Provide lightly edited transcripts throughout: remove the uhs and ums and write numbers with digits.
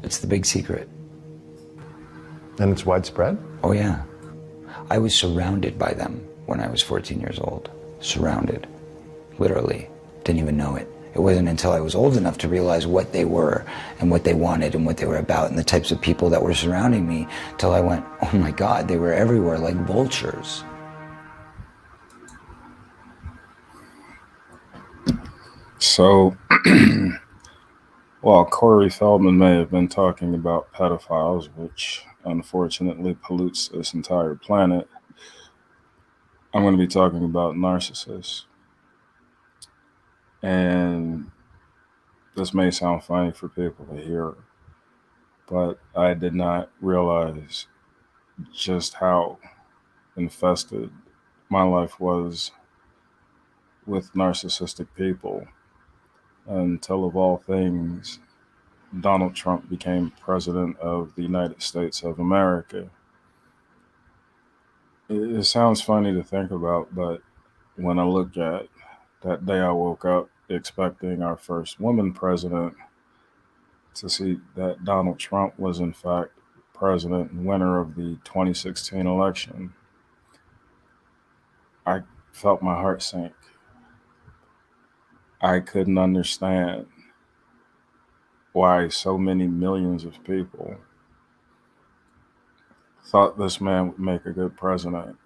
It's the big secret. And it's widespread? Oh yeah. I was surrounded by them when I was 14 years old. Surrounded. Literally. Didn't even know it. It wasn't until I was old enough to realize what they were and what they wanted and what they were about and the types of people that were surrounding me till I went, oh my God, they were everywhere like vultures. So, while Corey Feldman may have been talking about pedophiles, which unfortunately pollutes this entire planet, I'm going to be talking about narcissists. And this may sound funny for people to hear, but I did not realize just how infested my life was with narcissistic people until, of all things, Donald Trump became president of the United States of America. It sounds funny to think about, but when I look at that day, I woke up expecting our first woman president, to see that Donald Trump was in fact president and winner of the 2016 election. I felt my heart sink. I couldn't understand why so many millions of people thought this man would make a good president.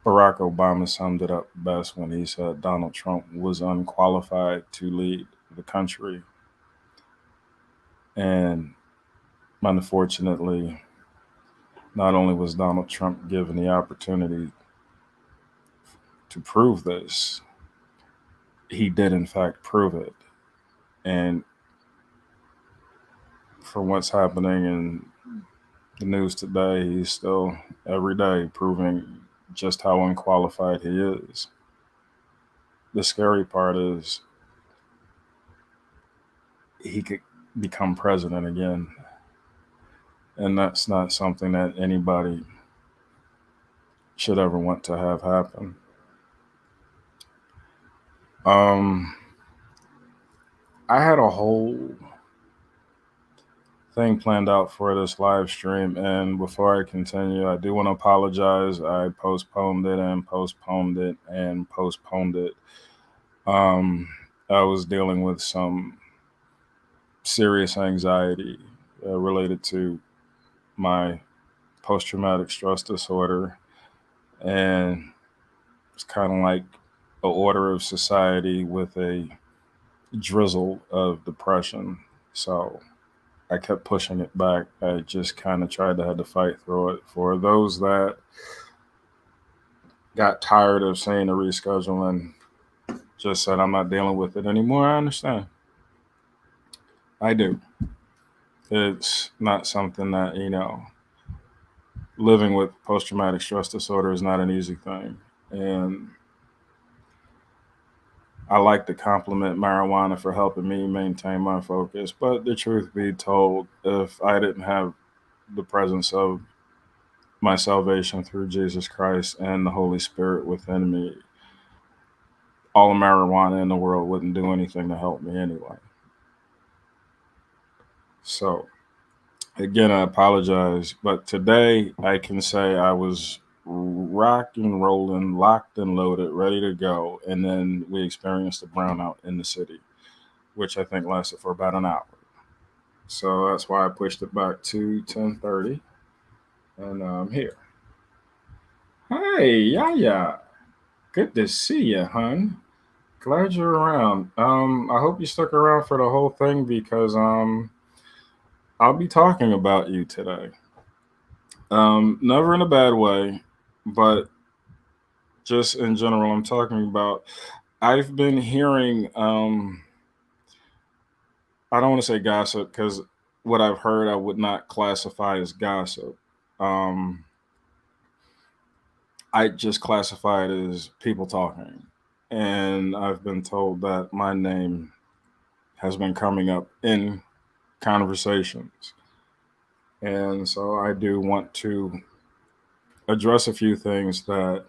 Barack Obama summed it up best when he said Donald Trump was unqualified to lead the country. And unfortunately, not only was Donald Trump given the opportunity to prove this, he did in fact prove it. And for what's happening in the news today, he's still every day proving just how unqualified he is. The scary part is he could become president again. And that's not something that anybody should ever want to have happen. I had a whole thing planned out for this live stream, and before I continue, I do want to apologize. I postponed it and postponed it and postponed it. I was dealing with some serious anxiety related to my post-traumatic stress disorder, and it's kind of like an order of society with a drizzle of depression. So I kept pushing it back. I just kind of tried to have to fight through it. For those that got tired of seeing the rescheduling, just said I'm not dealing with it anymore, I understand. I do. It's not something that, living with post-traumatic stress disorder is not an easy thing. And I like to compliment marijuana for helping me maintain my focus. But the truth be told, if I didn't have the presence of my salvation through Jesus Christ and the Holy Spirit within me, all the marijuana in the world wouldn't do anything to help me anyway. So, again, I apologize. But today I can say I was rock and rolling, locked and loaded, ready to go. And then we experienced a brownout in the city, which I think lasted for about an hour. So that's why I pushed it back to 10:30. And I'm here. Hey, Yaya. Good to see you, hun. Glad you're around. I hope you stuck around for the whole thing because I'll be talking about you today. Never in a bad way, but just in general, I'm talking about. I've been hearing. I don't want to say gossip because what I've heard I would not classify as gossip. Um, I just classify it as people talking. And I've been told that my name has been coming up in conversations. And so I do want to address a few things that,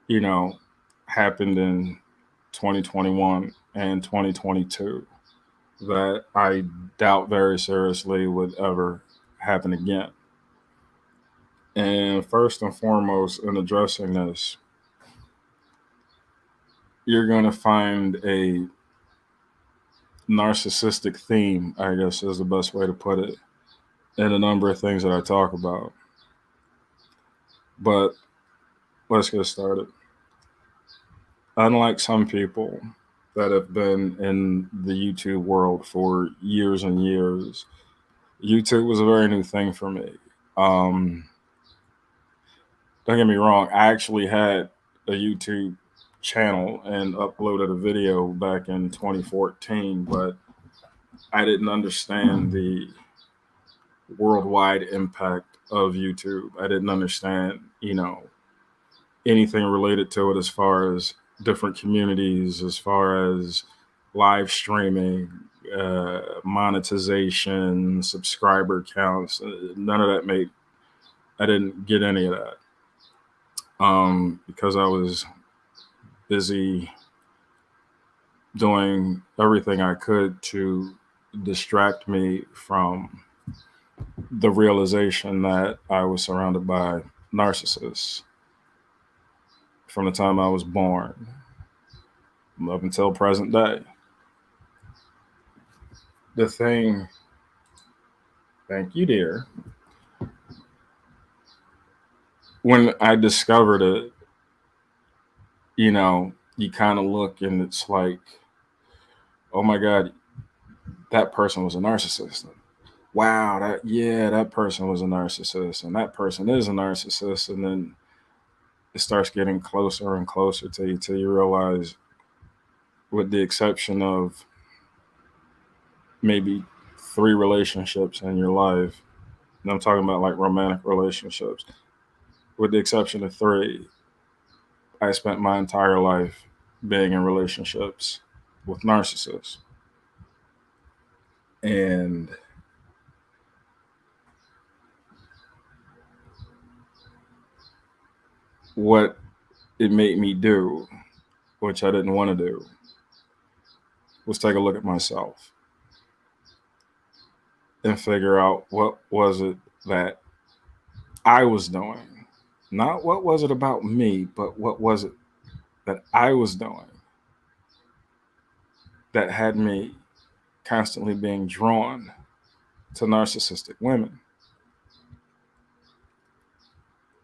you know, happened in 2021 and 2022, that I doubt very seriously would ever happen again. And first and foremost, in addressing this, you're going to find a narcissistic theme, I guess is the best way to put it, in a number of things that I talk about. But let's get started. Unlike some people that have been in the YouTube world for years and years, YouTube was a very new thing for me. Don't get me wrong, I actually had a YouTube channel and uploaded a video back in 2014, but I didn't understand the worldwide impact of YouTube. I didn't understand, anything related to it as far as different communities, as far as live streaming, monetization, subscriber counts. None of that I didn't get any of that because I was busy doing everything I could to distract me from the realization that I was surrounded by narcissists from the time I was born up until present day. The thing, thank you, dear. When I discovered it, you kind of look and it's like, oh my God, that person was a narcissist. Wow, that person was a narcissist, and that person is a narcissist. And then it starts getting closer and closer to you till you realize, with the exception of maybe 3 relationships in your life, and I'm talking about like romantic relationships, with the exception of 3, I spent my entire life being in relationships with narcissists. And what it made me do, which I didn't want to do, was take a look at myself and figure out what was it that I was doing. Not what was it about me, but what was it that I was doing that had me constantly being drawn to narcissistic women.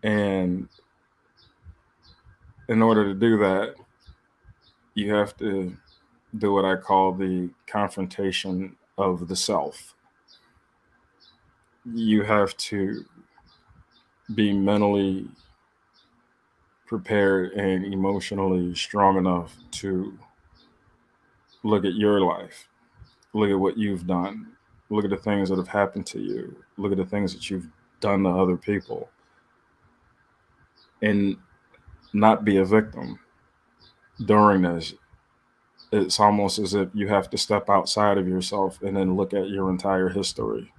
And in order to do that, you have to do what I call the confrontation of the self. You have to be mentally prepared and emotionally strong enough to look at your life, look at what you've done, look at the things that have happened to you, look at the things that you've done to other people, and not be a victim during this. It's almost as if you have to step outside of yourself and then look at your entire history.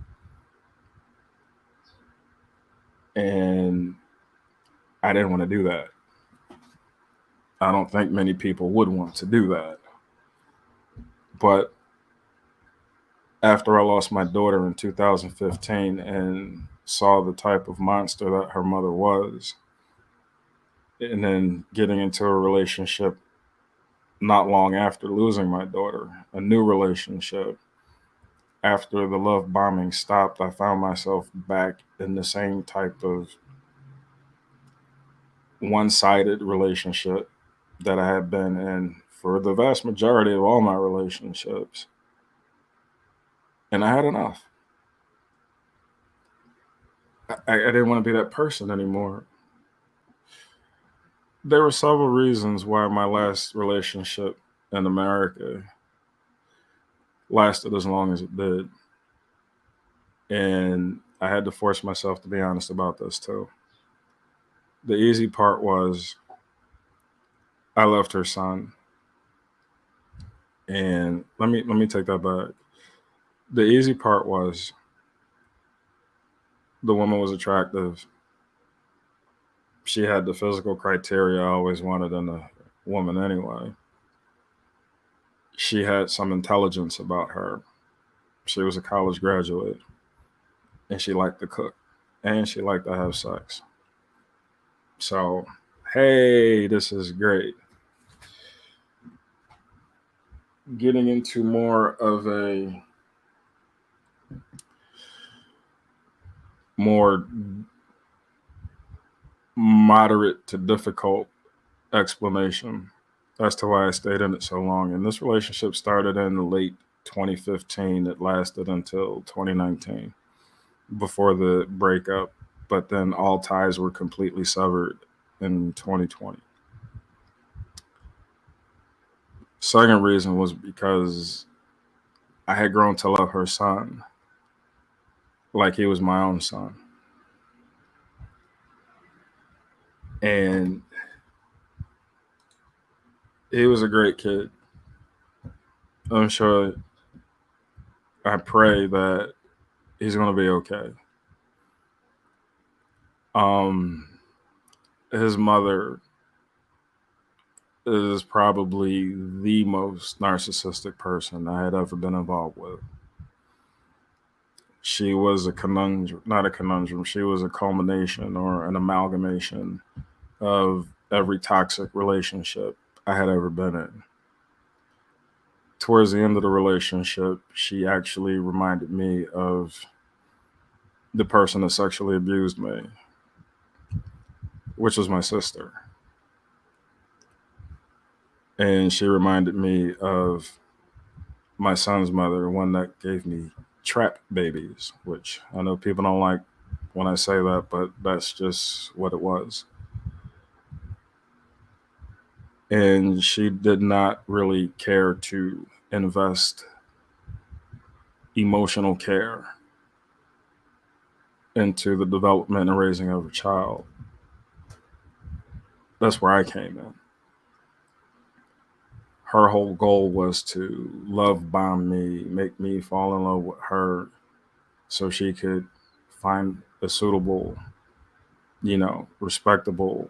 And I didn't want to do that. I don't think many people would want to do that. But after I lost my daughter in 2015 and saw the type of monster that her mother was, and then getting into a relationship not long after losing my daughter, a new relationship, after the love bombing stopped, I found myself back in the same type of one-sided relationship that I had been in for the vast majority of all my relationships. And I had enough. I didn't want to be that person anymore. There were several reasons why my last relationship in America lasted as long as it did. And I had to force myself to be honest about this too. The easy part was I left her son. And let me take that back. The easy part was the woman was attractive. She had the physical criteria I always wanted in a woman anyway. She had some intelligence about her. She was a college graduate, and she liked to cook, and she liked to have sex. So, hey, this is great. Getting into more of a more moderate to difficult explanation as to why I stayed in it so long. And this relationship started in late 2015. It lasted until 2019 before the breakup, but then all ties were completely severed in 2020. Second reason was because I had grown to love her son like he was my own son. And he was a great kid. I'm sure, I pray that he's going to be okay. His mother is probably the most narcissistic person I had ever been involved with. She was a conundrum, not a conundrum, she was a culmination or an amalgamation of every toxic relationship I had ever been in. Towards the end of the relationship, she actually reminded me of the person that sexually abused me, which was my sister. And she reminded me of my son's mother, one that gave me trap babies, which I know people don't like when I say that, but that's just what it was. And she did not really care to invest emotional care into the development and raising of a child. That's where I came in. Her whole goal was to love bomb me, make me fall in love with her so she could find a suitable, respectable,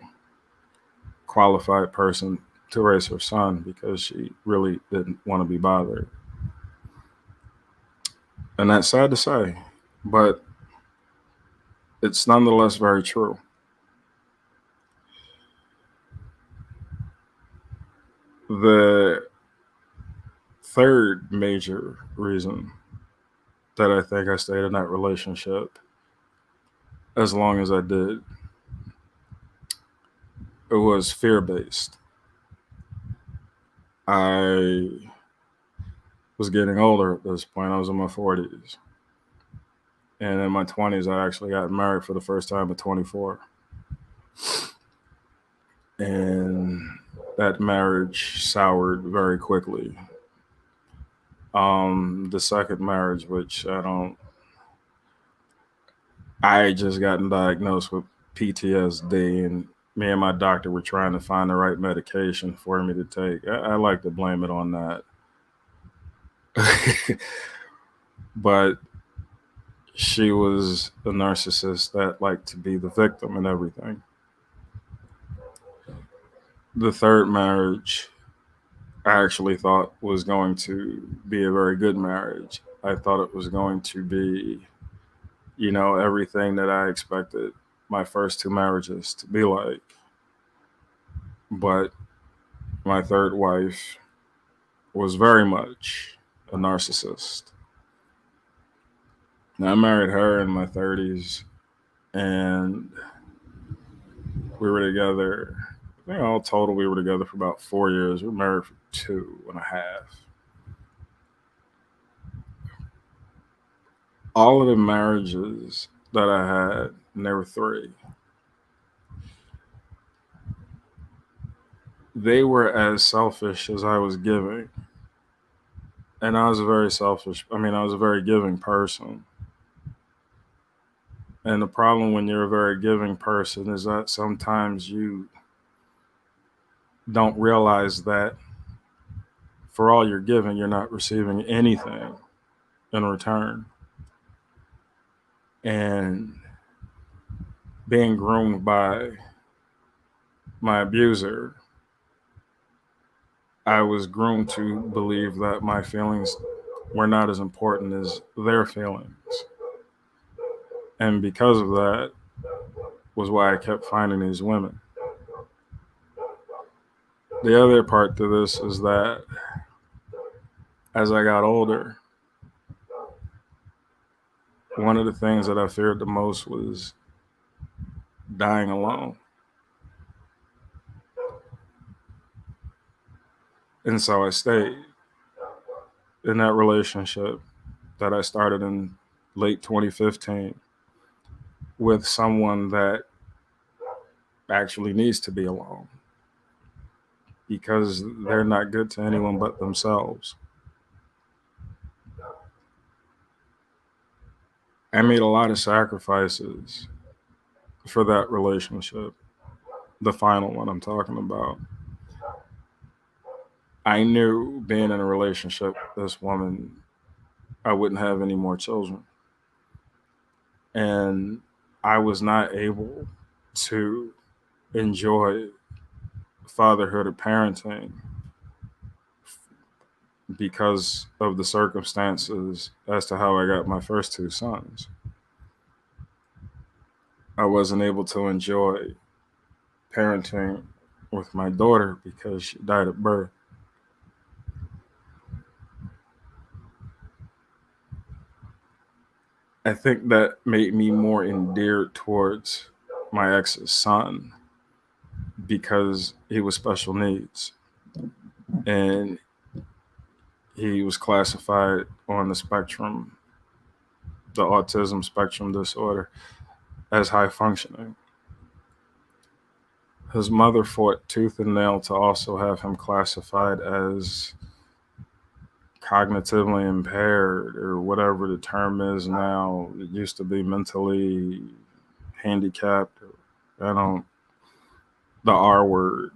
qualified person to raise her son, because she really didn't want to be bothered. And that's sad to say, but it's nonetheless very true. The third major reason that I think I stayed in that relationship as long as I did, it was fear-based. I was getting older at this point. I was in my 40s. And in my 20s, I actually got married for the first time at 24. And that marriage soured very quickly. The second marriage, which I just gotten diagnosed with PTSD, and me and my doctor were trying to find the right medication for me to take. I like to blame it on that. But she was a narcissist that liked to be the victim and everything. The third marriage, I actually thought was going to be a very good marriage. I thought it was going to be, everything that I expected my first two marriages to be like. But my third wife was very much a narcissist. Now, I married her in my 30s, and we were together, I think all total we were together for about 4 years. We were married for 2.5. All of the marriages that I had, and there were 3, they were as selfish as I was giving. And I was a very giving person. And the problem when you're a very giving person is that sometimes you don't realize that for all you're giving, you're not receiving anything in return. And being groomed by my abuser, I was groomed to believe that my feelings were not as important as their feelings. And because of that was why I kept finding these women. The other part to this is that as I got older, one of the things that I feared the most was dying alone. And so I stayed in that relationship that I started in late 2015 with someone that actually needs to be alone because they're not good to anyone but themselves. I made a lot of sacrifices for that relationship, the final one I'm talking about. I knew being in a relationship with this woman, I wouldn't have any more children. And I was not able to enjoy fatherhood or parenting because of the circumstances as to how I got my first two sons. I wasn't able to enjoy parenting with my daughter because she died at birth. I think that made me more endeared towards my ex's son because he was special needs and he was classified on the spectrum, the autism spectrum disorder, as high functioning. His mother fought tooth and nail to also have him classified as cognitively impaired or whatever the term is now. It used to be mentally handicapped. The R word.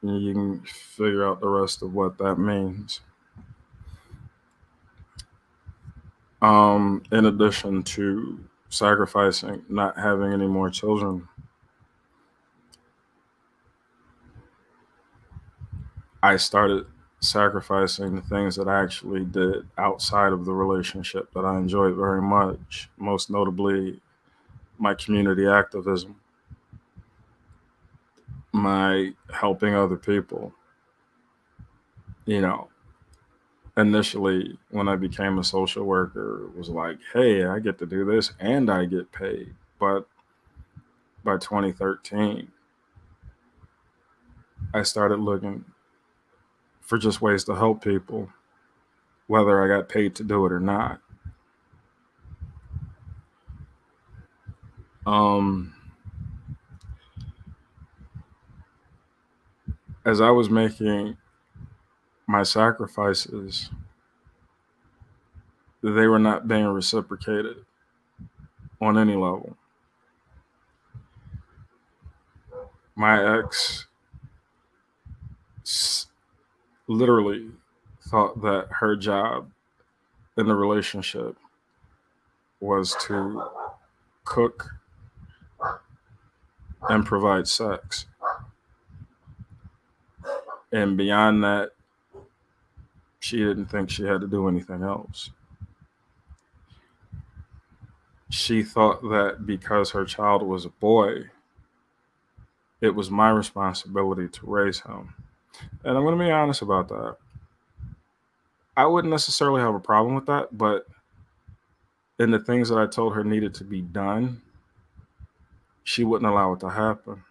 You can figure out the rest of what that means. In addition to sacrificing not having any more children, I started sacrificing the things that I actually did outside of the relationship that I enjoyed very much, most notably my community activism, my helping other people. Initially when I became a social worker, it was like, hey, I get to do this and I get paid. But by 2013, I started looking for just ways to help people, whether I got paid to do it or not. As I was making my sacrifices, they were not being reciprocated on any level. My ex literally thought that her job in the relationship was to cook and provide sex. And beyond that, she didn't think she had to do anything else. She thought that because her child was a boy, it was my responsibility to raise him. And I'm going to be honest about that. I wouldn't necessarily have a problem with that, but in the things that I told her needed to be done, she wouldn't allow it to happen.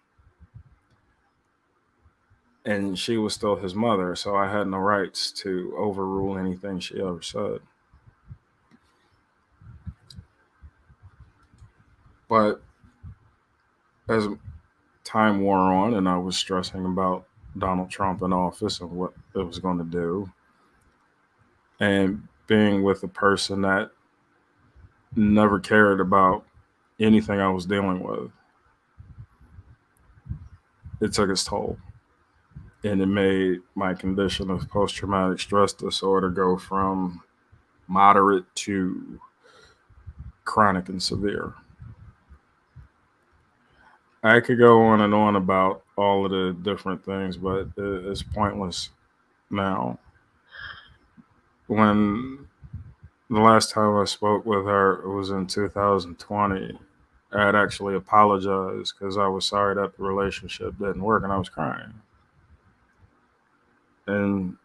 And she was still his mother, so I had no rights to overrule anything she ever said. But as time wore on and I was stressing about Donald Trump in office and what it was going to do, and being with a person that never cared about anything I was dealing with, it took its toll. And it made my condition of post-traumatic stress disorder go from moderate to chronic and severe. I could go on and on about all of the different things, but it's pointless now. when the last time I spoke with her, it was in 2020. I had actually apologized because I was sorry that the relationship didn't work, and I was crying. And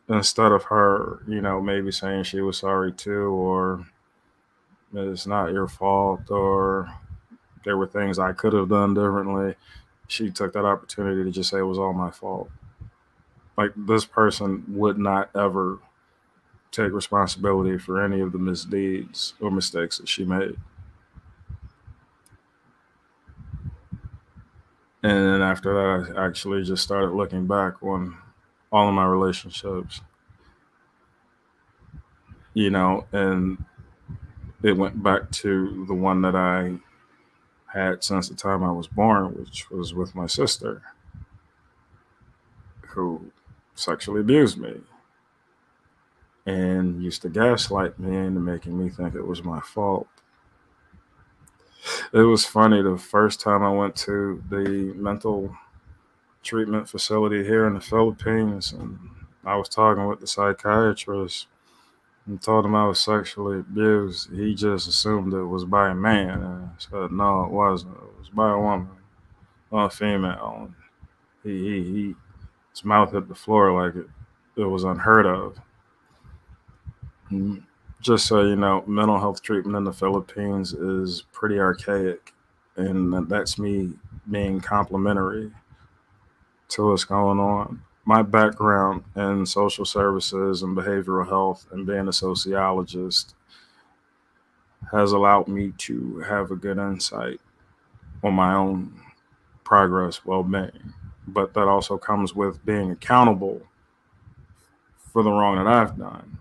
instead of her, maybe saying she was sorry too, or it's not your fault, or there were things I could have done differently, she took that opportunity to just say it was all my fault. Like, this person would not ever take responsibility for any of the misdeeds or mistakes that she made. And then after that, I actually just started looking back on all of my relationships, and it went back to the one that I had since the time I was born, which was with my sister, who sexually abused me and used to gaslight me into making me think it was my fault. It was funny, the first time I went to the mental treatment facility here in the Philippines, and I was talking with the psychiatrist and told him I was sexually abused. He just assumed it was by a man, and I said, no, it wasn't. It was by a woman, a female. His mouth hit the floor like it was unheard of. And just so you know, mental health treatment in the Philippines is pretty archaic, and that's me being complimentary to what's going on. My background in social services and behavioral health and being a sociologist has allowed me to have a good insight on my own progress, well-being. But that also comes with being accountable for the wrong that I've done.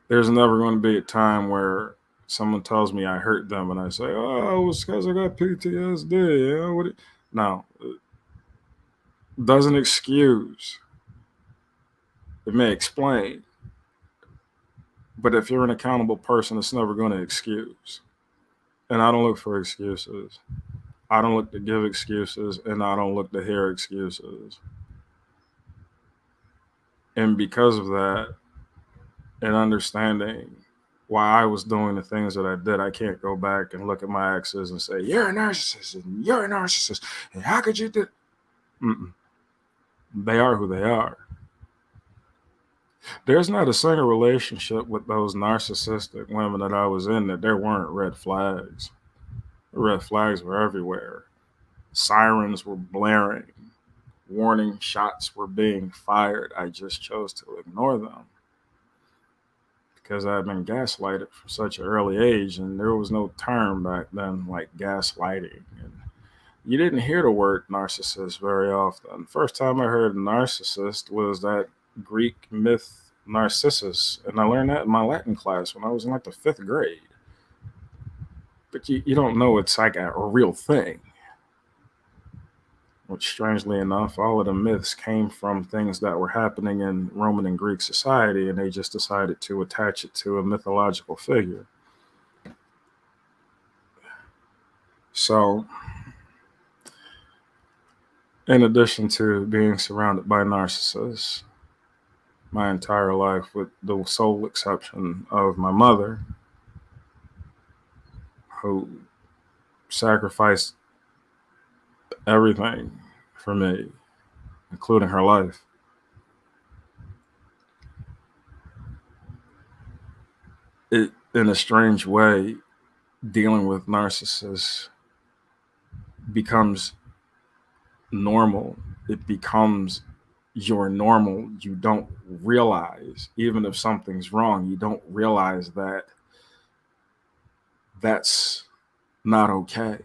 There's never going to be a time where someone tells me I hurt them and I say, oh, it was because I got PTSD. No, it doesn't excuse. It may explain. But if you're an accountable person, it's never going to excuse. And I don't look for excuses. I don't look to give excuses, and I don't look to hear excuses. And because of that, and understanding why I was doing the things that I did, I can't go back and look at my exes and say, you're a narcissist, and you're a narcissist, and how could you do? Mm-mm. They are who they are. There's not a single relationship with those narcissistic women that I was in that there weren't red flags. The red flags were everywhere. Sirens were blaring. Warning shots were being fired. I just chose to ignore them because I had been gaslighted from such an early age, and there was no term back then like gaslighting. And you didn't hear the word narcissist very often. First time I heard narcissist was that Greek myth Narcissus, and I learned that in my Latin class when I was in like the 5th grade. But you don't know it's like a real thing. Which, strangely enough, all of the myths came from things that were happening in Roman and Greek society, and they just decided to attach it to a mythological figure. So, in addition to being surrounded by narcissists my entire life, with the sole exception of my mother, who sacrificed everything for me, including her life, it, in a strange way, dealing with narcissists becomes normal. It becomes your normal. You don't realize, even if something's wrong, you don't realize that that's not okay.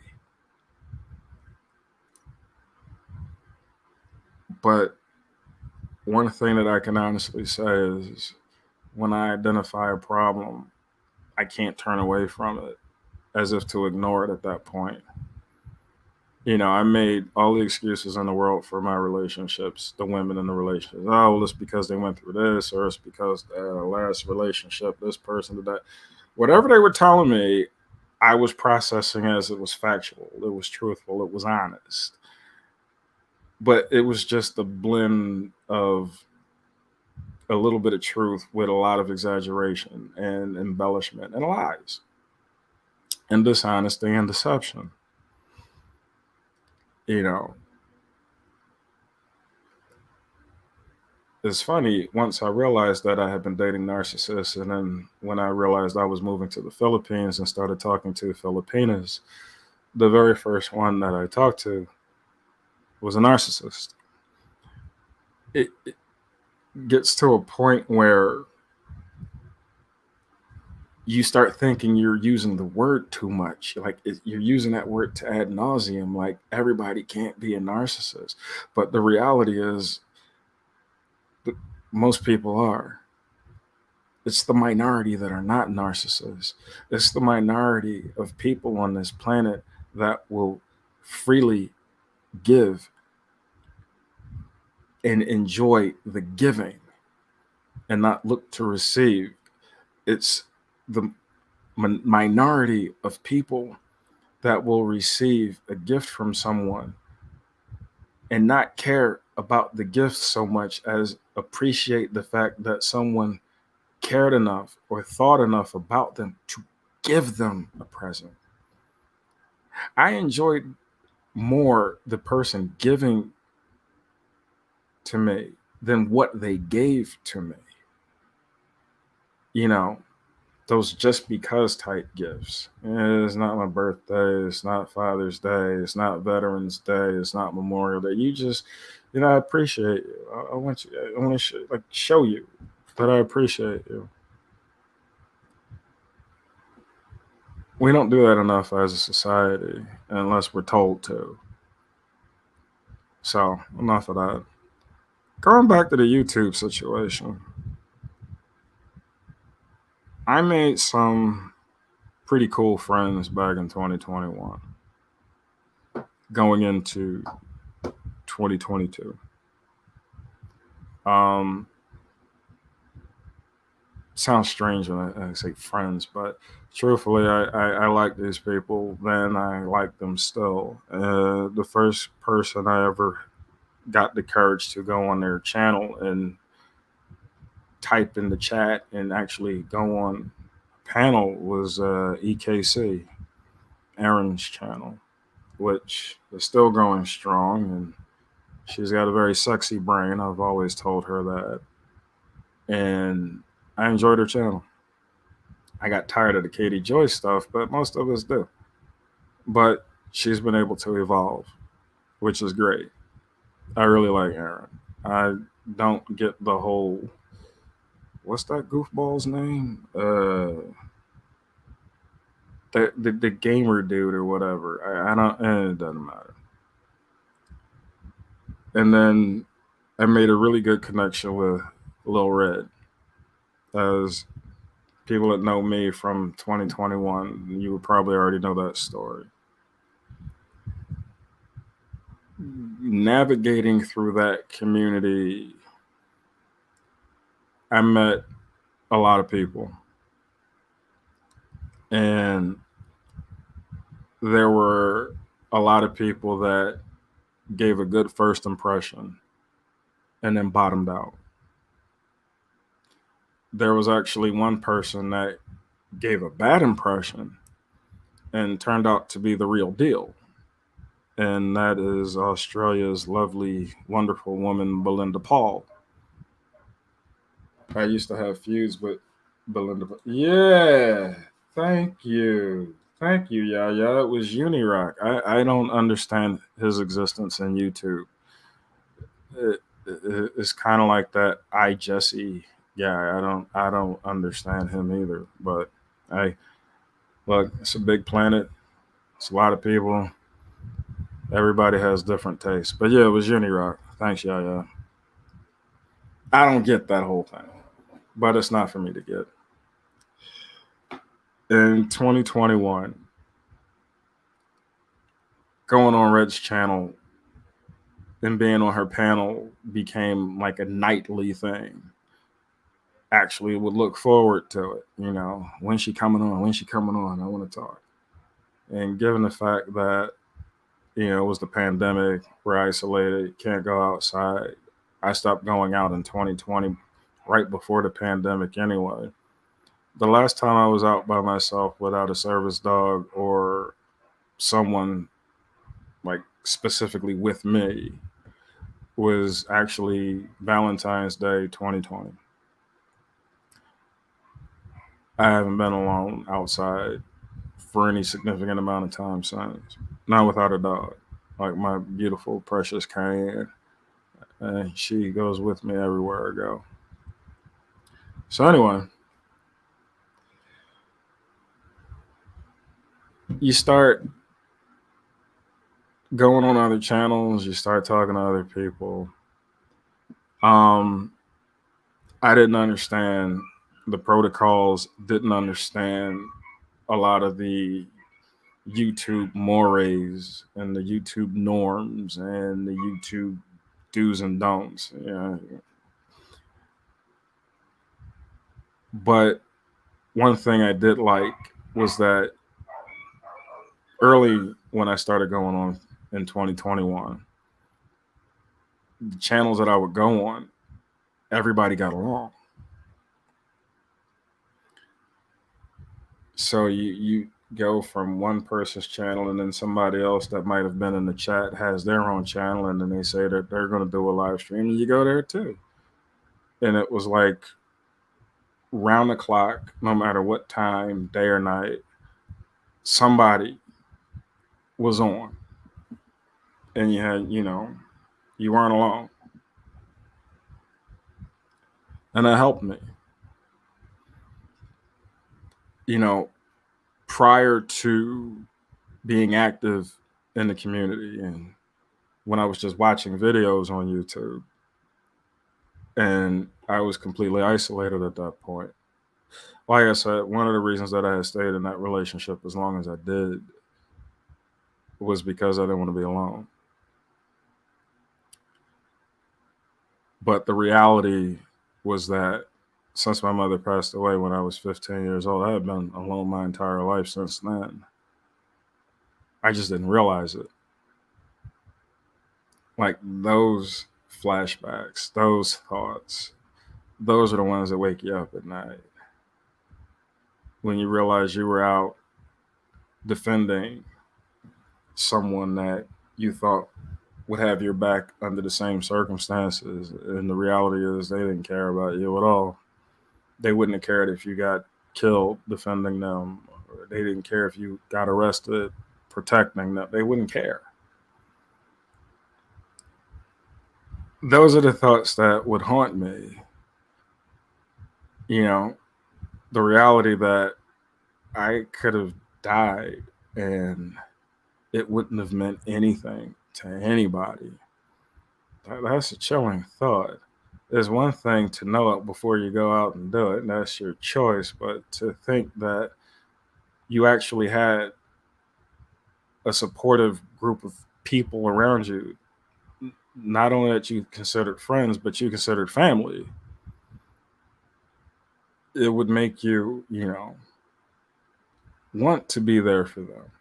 But one thing that I can honestly say is when I identify a problem, I can't turn away from it as if to ignore it at that point. I made all the excuses in the world for my relationships, the women in the relationships. Oh, well, it's because they went through this, or it's because the last relationship, this person did that. Whatever they were telling me, I was processing as it was factual, it was truthful, it was honest. But it was just a blend of a little bit of truth with a lot of exaggeration and embellishment and lies and dishonesty and deception. You know, it's funny, once I realized that I had been dating narcissists, and then when I realized I was moving to the Philippines and started talking to Filipinas, the very first one that I talked to was a narcissist. It gets to a point where you start thinking you're using the word too much. Like you're using that word to ad nauseum. Like everybody can't be a narcissist. But the reality is that most people are. It's the minority that are not narcissists. It's the minority of people on this planet that will freely give and enjoy the giving and not look to receive. It's the minority of people that will receive a gift from someone and not care about the gift so much as appreciate the fact that someone cared enough or thought enough about them to give them a present. I enjoyed more the person giving to me than what they gave to me. You know, those just because type gifts. It's not my birthday. It's not Father's Day. It's not Veterans Day. It's not Memorial Day. You just, I appreciate you. I want you. I want to show you that I appreciate you. We don't do that enough as a society unless we're told to. So enough of that. Going back to the YouTube situation, I made some pretty cool friends back in 2021, going into 2022. Sounds strange when I say friends, but truthfully, I like these people. Then I like them still. The first person I ever got the courage to go on their channel and type in the chat and actually go on panel was EKC, Aaron's channel, which is still going strong, and she's got a very sexy brain. I've always told her that. And I enjoyed her channel. I got tired of the Katie Joy stuff, but most of us do. But she's been able to evolve, which is great. I really like Aaron. I don't get the whole, what's that goofball's name? The gamer dude or whatever. I don't, it doesn't matter. And then I made a really good connection with Lil Red. As people that know me from 2021, you would probably already know that story. Navigating through that community, I met a lot of people. And there were a lot of people that gave a good first impression and then bottomed out. There was actually one person that gave a bad impression and turned out to be the real deal. And that is Australia's lovely, wonderful woman, Belinda Paul. I used to have feuds with Belinda. Yeah, thank you. Thank you, Yaya. It was Unirock. I don't understand his existence in YouTube. It's kind of like that Jesse guy. I don't understand him either. But hey, look, it's a big planet. It's a lot of people. Everybody has different tastes. But yeah, it was Unirock. Thanks, Yaya. I don't get that whole thing, but it's not for me to get. In 2021, going on Red's channel and being on her panel became like a nightly thing. Actually would look forward to it. When's she coming on? When's she coming on? I want to talk. And given the fact that, it was the pandemic, we're isolated, can't go outside. I stopped going out in 2020 right before the pandemic anyway. The last time I was out by myself without a service dog or someone like specifically with me was actually Valentine's Day 2020. I haven't been alone outside for any significant amount of time since. Not without a dog. Like my beautiful, precious Cayenne. And she goes with me everywhere I go. So anyway, you start going on other channels, you start talking to other people. I didn't understand the protocols, didn't understand a lot of the YouTube mores and the YouTube norms and the YouTube do's and don'ts. Yeah. But one thing I did like was that early when I started going on in 2021, the channels that I would go on, everybody got along. So you go from one person's channel and then somebody else that might have been in the chat has their own channel and then they say that they're going to do a live stream and you go there too. And it was like round the clock, no matter what time, day or night, somebody was on. And you had, you weren't alone. And that helped me. Prior to being active in the community and when I was just watching videos on YouTube, and I was completely isolated at that point. Like I said, one of the reasons that I had stayed in that relationship as long as I did was because I didn't want to be alone. But the reality was that since my mother passed away when I was 15 years old, I had been alone my entire life since then. I just didn't realize it. Like those flashbacks, those thoughts, those are the ones that wake you up at night. When you realize you were out defending someone that you thought would have your back under the same circumstances, and the reality is they didn't care about you at all. They wouldn't have cared if you got killed defending them, or they didn't care if you got arrested protecting them. They wouldn't care. Those are the thoughts that would haunt me. The reality that I could have died and it wouldn't have meant anything to anybody. That's a chilling thought. There's one thing to know it before you go out and do it, and that's your choice. But to think that you actually had a supportive group of people around you, not only that you considered friends, but you considered family, it would make you, want to be there for them.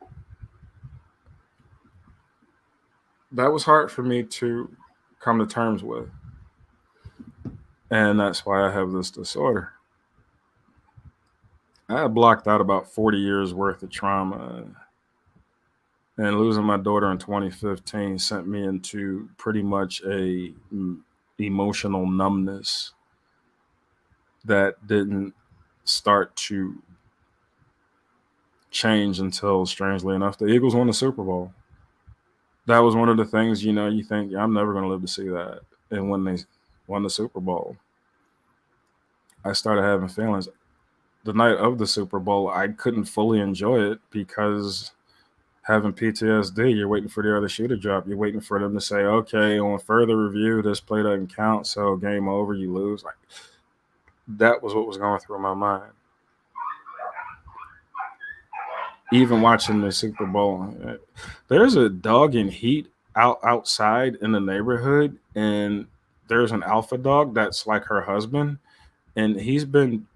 That was hard for me to come to terms with. And that's why I have this disorder. I had blocked out about 40 years worth of trauma. And losing my daughter in 2015 sent me into pretty much a emotional numbness that didn't start to change until, strangely enough, the Eagles won the Super Bowl. That was one of the things, you think, I'm never going to live to see that. And when they won the Super Bowl, I started having feelings. The night of the Super Bowl, I couldn't fully enjoy it because having PTSD, you're waiting for the other shoe to drop. You're waiting for them to say, okay, on further review, this play doesn't count, so game over, you lose. Like, that was what was going through my mind. Even watching the Super Bowl, there's a dog in heat outside in the neighborhood, and there's an alpha dog that's like her husband, and he's been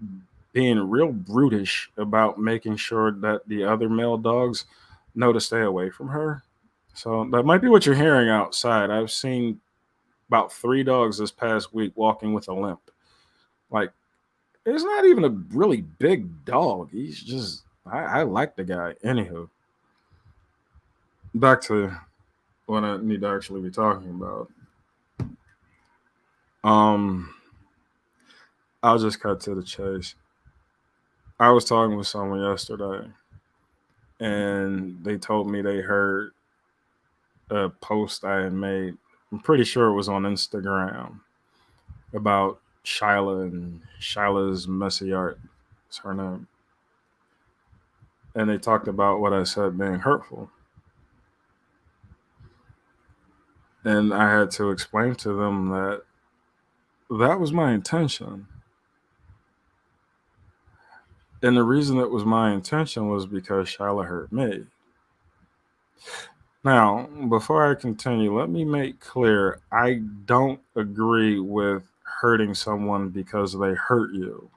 being real brutish about making sure that the other male dogs know to stay away from her. So that might be what you're hearing outside. I've seen about 3 dogs this past week walking with a limp. Like, it's not even a really big dog. He's just, I like the guy. Anywho, back to what I need to actually be talking about. I'll just cut to the chase. I was talking with someone yesterday, and they told me they heard a post I had made. I'm pretty sure it was on Instagram about Shyla and Shyla's messy art. It's her name. And they talked about what I said being hurtful. And I had to explain to them that that was my intention. And the reason it was my intention was because Shyla hurt me. Now, before I continue, let me make clear I don't agree with hurting someone because they hurt you.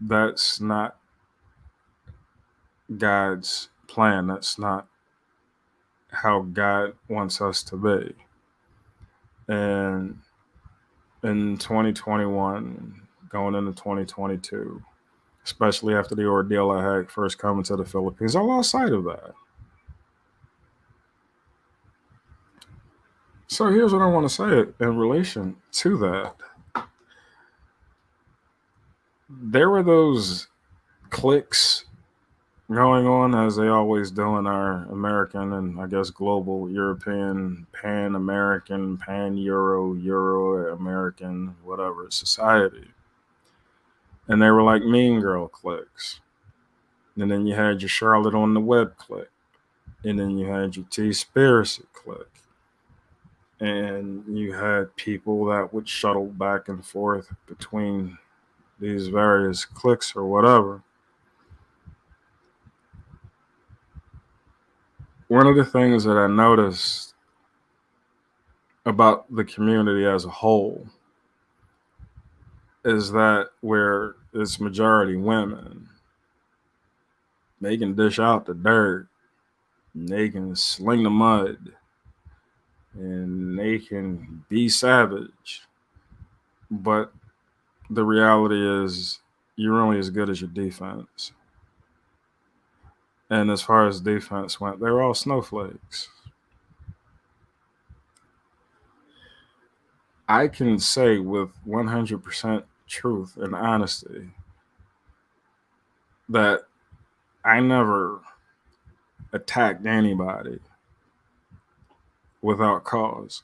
That's not God's plan. That's not how God wants us to be. And in 2021, going into 2022, especially after the ordeal I had first coming to the Philippines, I lost sight of that. So here's what I want to say in relation to that. There were those cliques going on, as they always do in our American and I guess global, European, Pan-American, Pan-Euro, Euro-American, whatever society. And they were like mean girl cliques. And then you had your Charlotte on the web clique. And then you had your T-Spiracy clique. And you had people that would shuttle back and forth between these various cliques or whatever. One of the things that I noticed about the community as a whole is that where it's majority women, they can dish out the dirt, and they can sling the mud, and they can be savage. But the reality is you're only as good as your defense. And as far as defense went, they were all snowflakes. I can say with 100% truth and honesty that I never attacked anybody without cause.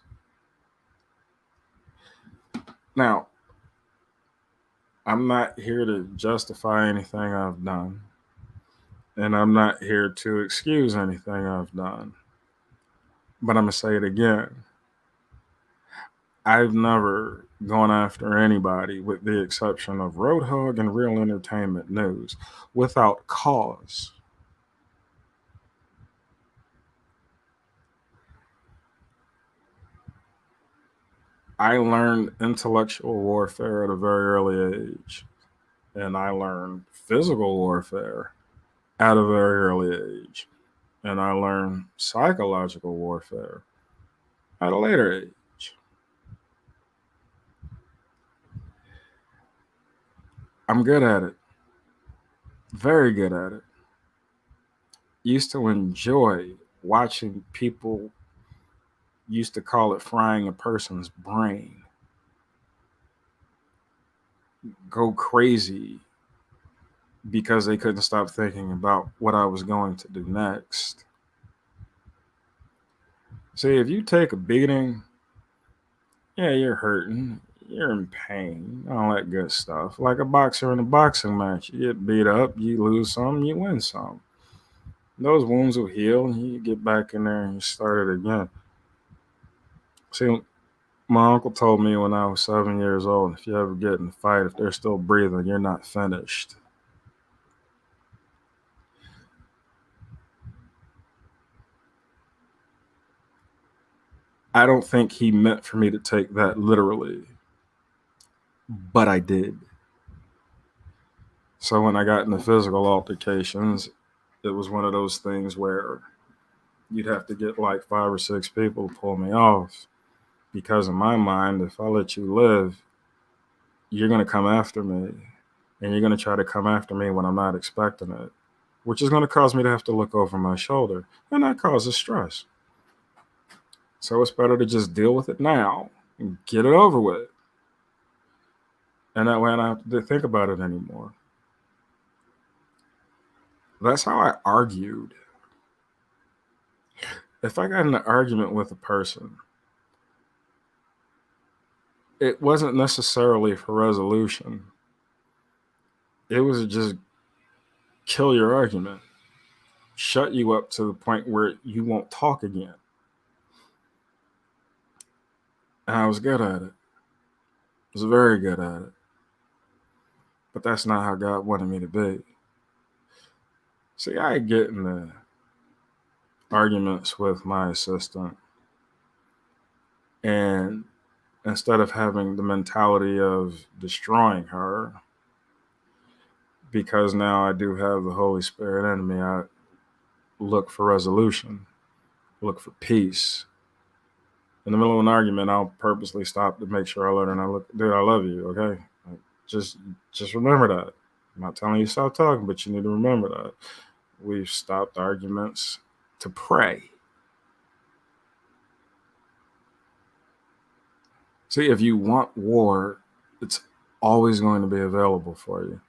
Now, I'm not here to justify anything I've done, and I'm not here to excuse anything I've done. But I'm going to say it again. I've never gone after anybody, with the exception of Roadhog and Real Entertainment News, without cause. I learned intellectual warfare at a very early age, and I learned physical warfare at a very early age, and I learned psychological warfare at a later age. I'm good at it. Very good at it. Used to enjoy watching people, used to call it frying a person's brain, go crazy because they couldn't stop thinking about what I was going to do next. See, if you take a beating, yeah, you're hurting, you're in pain, all that good stuff. Like a boxer in a boxing match, you get beat up, you lose some, you win some. Those wounds will heal, and you get back in there and you start it again. See, my uncle told me when I was 7 years old, if you ever get in a fight, if they're still breathing, you're not finished. I don't think he meant for me to take that literally, but I did. So when I got into physical altercations, it was one of those things where you'd have to get like 5 or 6 people to pull me off. Because in my mind, if I let you live, you're going to come after me, and you're going to try to come after me when I'm not expecting it, which is going to cause me to have to look over my shoulder, and that causes stress. So it's better to just deal with it now and get it over with. And that way I don't have to think about it anymore. That's how I argued. If I got in an argument with a person, it wasn't necessarily for resolution. It was just kill your argument, shut you up to the point where you won't talk again. And I was good at it. I was very good at it. But that's not how God wanted me to be. See, I get in the arguments with my assistant, and instead of having the mentality of destroying her, because now I do have the Holy Spirit in me, I look for resolution, look for peace. In the middle of an argument, I'll purposely stop to make sure I let her know, look, dude, I love you, okay? Just remember that. I'm not telling you to stop talking, but you need to remember that. We've stopped arguments to pray. See, if you want war, it's always going to be available for you.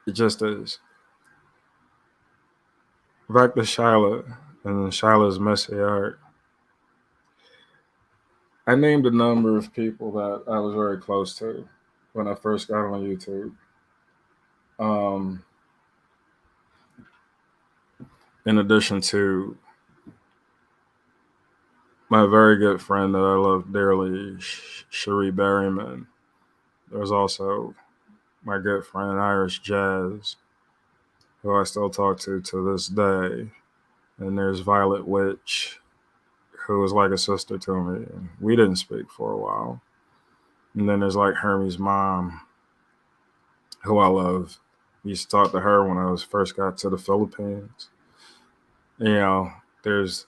It just is. Back to Shyla and Shyla's messy art. I named a number of people that I was very close to when I first got on YouTube. In addition to my very good friend that I love dearly, Cherie Berryman. There's also my good friend Irish Jazz, who I still talk to this day. And there's Violet Witch, who was like a sister to me. And we didn't speak for a while. And then there's like Hermie's mom, who I love. I used to talk to her when I first got to the Philippines. You know, there's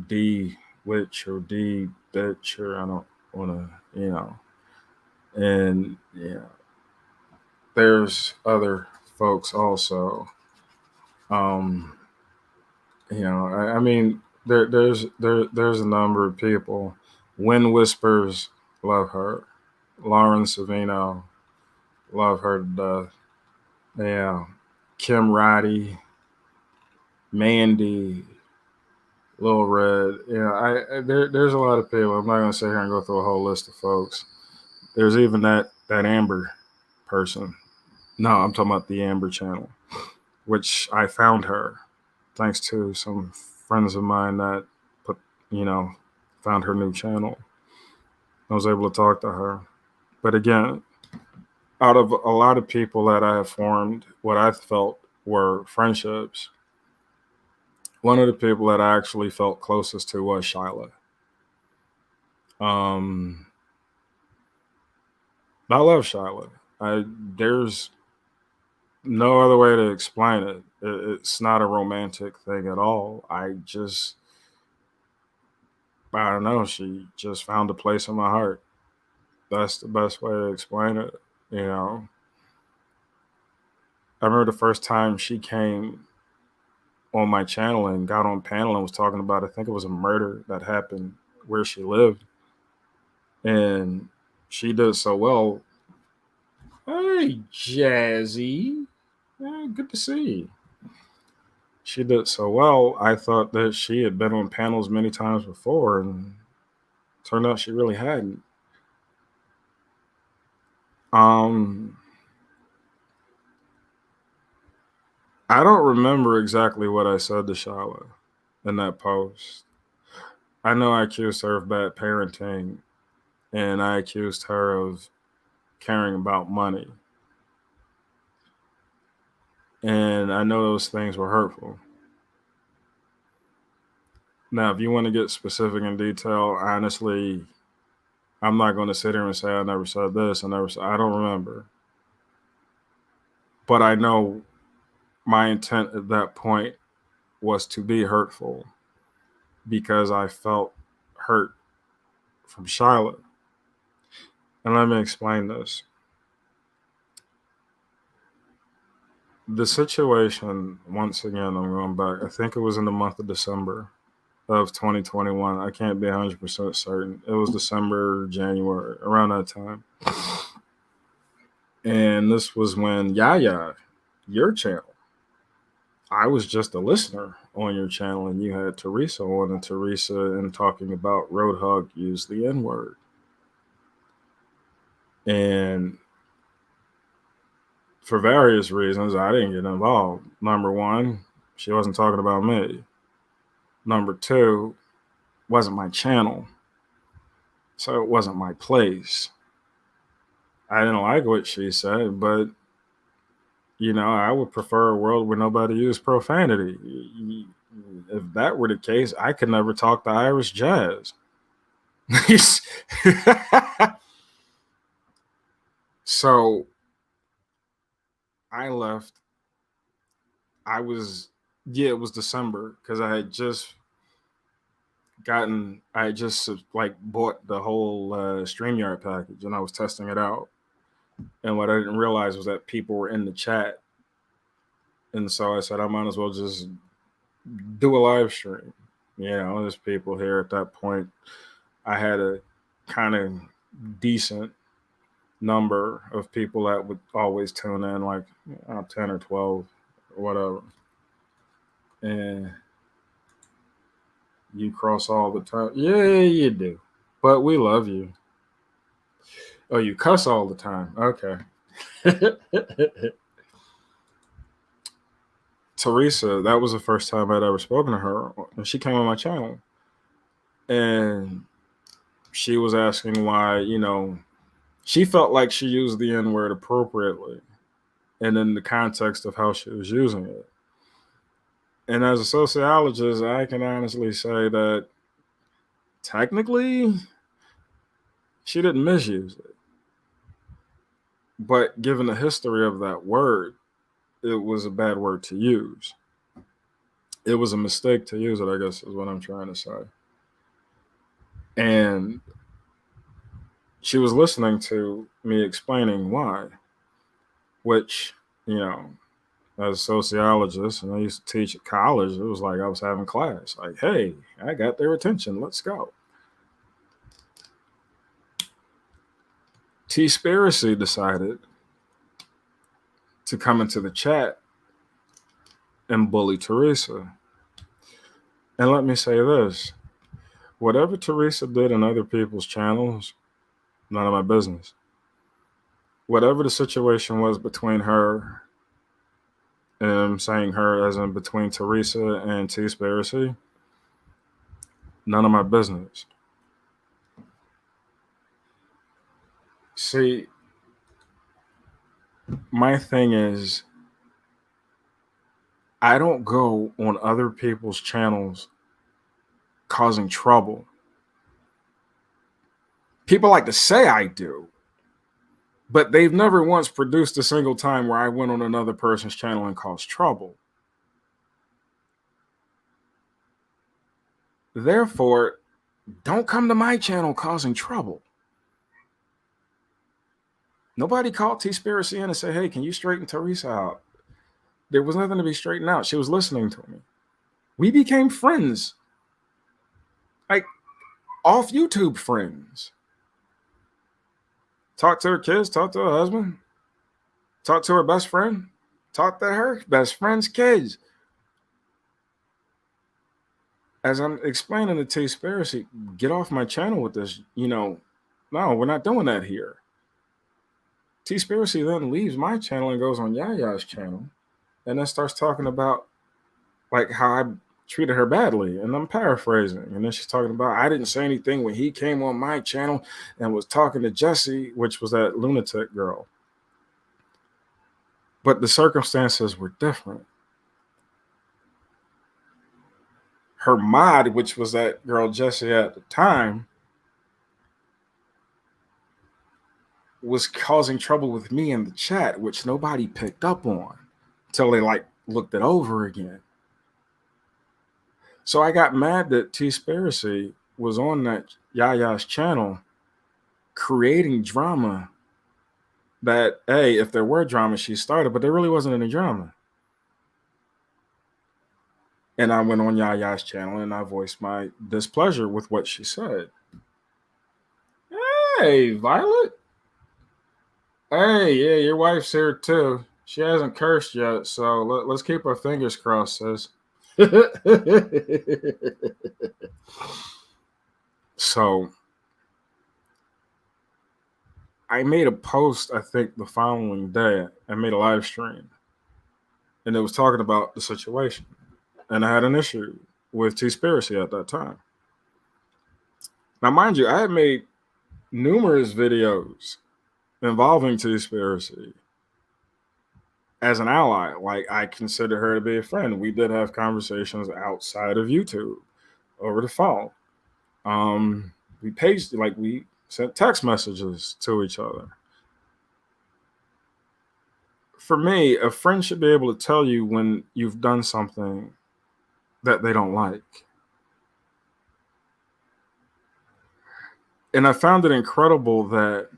D Witch or D Bitch, or I don't want to, you know. And, yeah, there's other folks also. You know, I mean, there's a number of people. Wind Whispers, love her. Lauren Savino, love her to death. Yeah, Kim Roddy, Mandy, Lil Red. Yeah, there's a lot of people. I'm not gonna sit here and go through a whole list of folks. There's even that Amber person. No, I'm talking about the Amber channel, which I found her thanks to some friends of mine that found her new channel. I was able to talk to her. But again, out of a lot of people that I have formed what I felt were friendships, one of the people that I actually felt closest to was Shyla. I love Shyla. There's no other way to explain it. It's not a romantic thing at all. I don't know. She just found a place in my heart. That's the best way to explain it. You know, I remember the first time she came on my channel and got on panel and was talking about, I think it was a murder that happened where she lived. And she did so well. Hey, Jazzy. Yeah, good to see you. She did so well. I thought that she had been on panels many times before, and turned out she really hadn't. I don't remember exactly what I said to Shyla in that post. I know I accused her of bad parenting, and I accused her of caring about money. And I know those things were hurtful. Now, if you want to get specific in detail, honestly, I'm not going to sit here and say I never said this. I don't remember. But I know my intent at that point was to be hurtful, because I felt hurt from Charlotte. And let me explain this. The situation, once again, I'm going back, I think it was in the month of December of 2021. I can't be 100% certain. It was December, January, around that time. And this was when Yaya, your channel, I was just a listener on your channel, and you had Teresa on, and Teresa, in talking about Roadhog, used the N-word. And for various reasons, I didn't get involved. Number one, she wasn't talking about me. Number two, wasn't my channel. So it wasn't my place. I didn't like what she said, but, you know, I would prefer a world where nobody used profanity. If that were the case, I could never talk to Irish jazz. So I left. It was December, because I had just bought the whole StreamYard package, and I was testing it out. And what I didn't realize was that people were in the chat. And so I said, I might as well just do a live stream. You know, there's people here at that point. I had a kind of decent number of people that would always tune in, like 10 or 12 or whatever. And you cross all the time. Yeah, you do. But we love you. Oh, you cuss all the time. Okay. Teresa, that was the first time I'd ever spoken to her. And she came on my channel. And she was asking why, you know, she felt like she used the N-word appropriately, and in the context of how she was using it. And as a sociologist, I can honestly say that technically she didn't misuse it. But given the history of that word, it was a bad word to use. It was a mistake to use it, I guess, is what I'm trying to say. And she was listening to me explaining why, which, you know, as a sociologist, and I used to teach at college, it was like I was having class. Like, hey, I got their attention. Let's go. T-Spiracy decided to come into the chat and bully Teresa. And let me say this. Whatever Teresa did in other people's channels, none of my business. Whatever the situation was between her, and I'm saying her as in between Teresa and T-Spiracy, none of my business. See, my thing is, I don't go on other people's channels causing trouble. People like to say I do, but they've never once produced a single time where I went on another person's channel and caused trouble. Therefore, don't come to my channel causing trouble. Nobody called T-Spiracy in and said, hey, can you straighten Teresa out? There was nothing to be straightened out. She was listening to me. We became friends. Like, off YouTube friends. Talk to her kids, talk to her husband, talk to her best friend, talk to her best friend's kids. As I'm explaining to T-Spiracy, get off my channel with this. You know, no, we're not doing that here. T-Spiracy then leaves my channel and goes on Yaya's channel, and then starts talking about like how I treated her badly. And I'm paraphrasing. And then she's talking about, I didn't say anything when he came on my channel and was talking to Jessie, which was that lunatic girl. But the circumstances were different. Her mod, which was that girl Jessie at the time, was causing trouble with me in the chat, which nobody picked up on until they like looked it over again. So I got mad that T-Spiracy was on that Yaya's channel creating drama that, hey, if there were drama, she started, but there really wasn't any drama. And I went on Yaya's channel and I voiced my displeasure with what she said. Hey, Violet. Hey, yeah, your wife's here too. She hasn't cursed yet, so let's keep our fingers crossed, sis. So I made a post, I think the following day. I made a live stream and it was talking about the situation. And I had an issue with T-Spiracy at that time. Now, mind you, I had made numerous videos involving T-Spiracy as an ally. Like, I consider her to be a friend. We did have conversations outside of YouTube over the phone. We sent text messages to each other. For me, a friend should be able to tell you when you've done something that they don't like. And I found it incredible that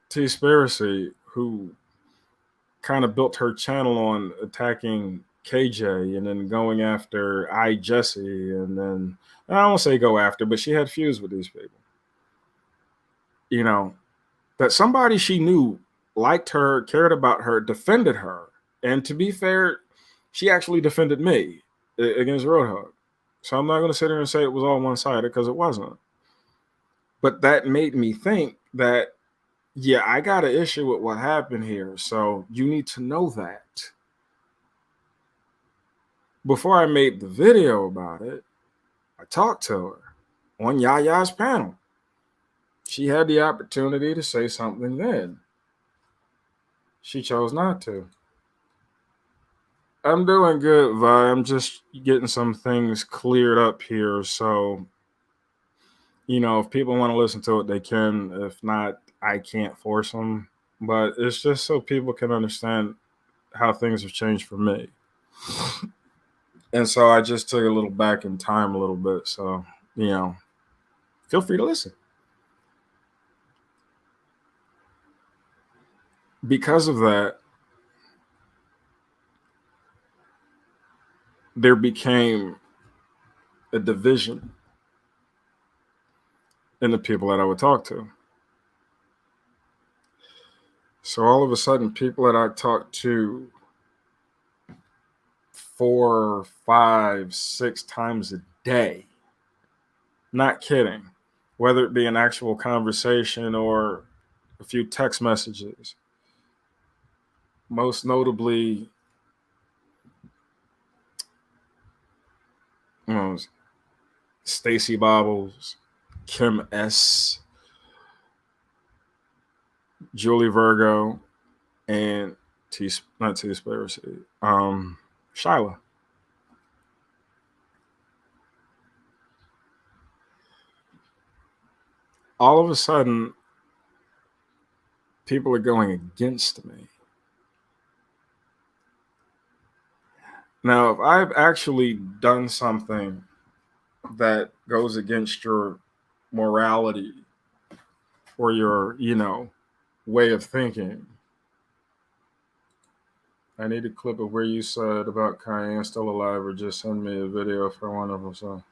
T-Spiracy, who kind of built her channel on attacking KJ and then going after Jesse, and then I won't say go after, but she had feuds with these people. You know, that somebody she knew liked her, cared about her, defended her. And to be fair, she actually defended me against Roadhog. So I'm not going to sit here and say it was all one-sided, because it wasn't. But that made me think that, yeah, I got an issue with what happened here. So you need to know that. Before I made the video about it, I talked to her on Yaya's panel. She had the opportunity to say something then. She chose not to. I'm doing good, Vi. I'm just getting some things cleared up here. So, if people want to listen to it, they can. If not, I can't force them. But it's just so people can understand how things have changed for me. And so I just took a little back in time a little bit. So, feel free to listen. Because of that, there became a division in the people that I would talk to. So all of a sudden, people that I talked to 4, 5, 6 times a day, not kidding, whether it be an actual conversation or a few text messages, most notably, Stacy Bobbles, Kim S., Julie Virgo, and T-Spiracy, Shyla. All of a sudden, people are going against me. Now, if I've actually done something that goes against your morality or your, way of thinking, I need a clip of where you said about Cayenne still alive, or just send me a video for one of them. So,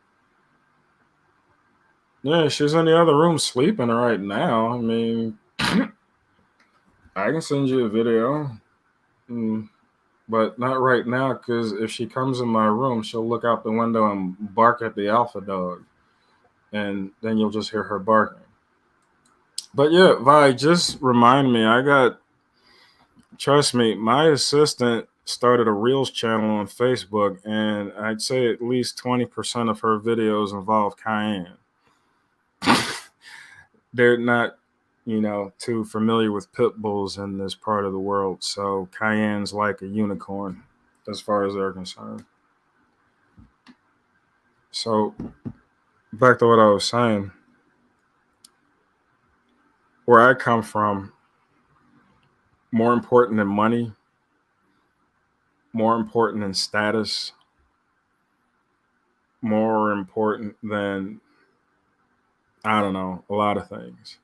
yeah, she's in the other room sleeping right now. I mean, I can send you a video, but not right now, because if she comes in my room, she'll look out the window and bark at the alpha dog, and then you'll just hear her barking. But yeah, Vi, just remind me, trust me, my assistant started a Reels channel on Facebook, and I'd say at least 20% of her videos involve Cayenne. They're not, too familiar with pit bulls in this part of the world, so Cayenne's like a unicorn as far as they're concerned. So, back to what I was saying. Where I come from, more important than money, more important than status, more important than, I don't know, a lot of things,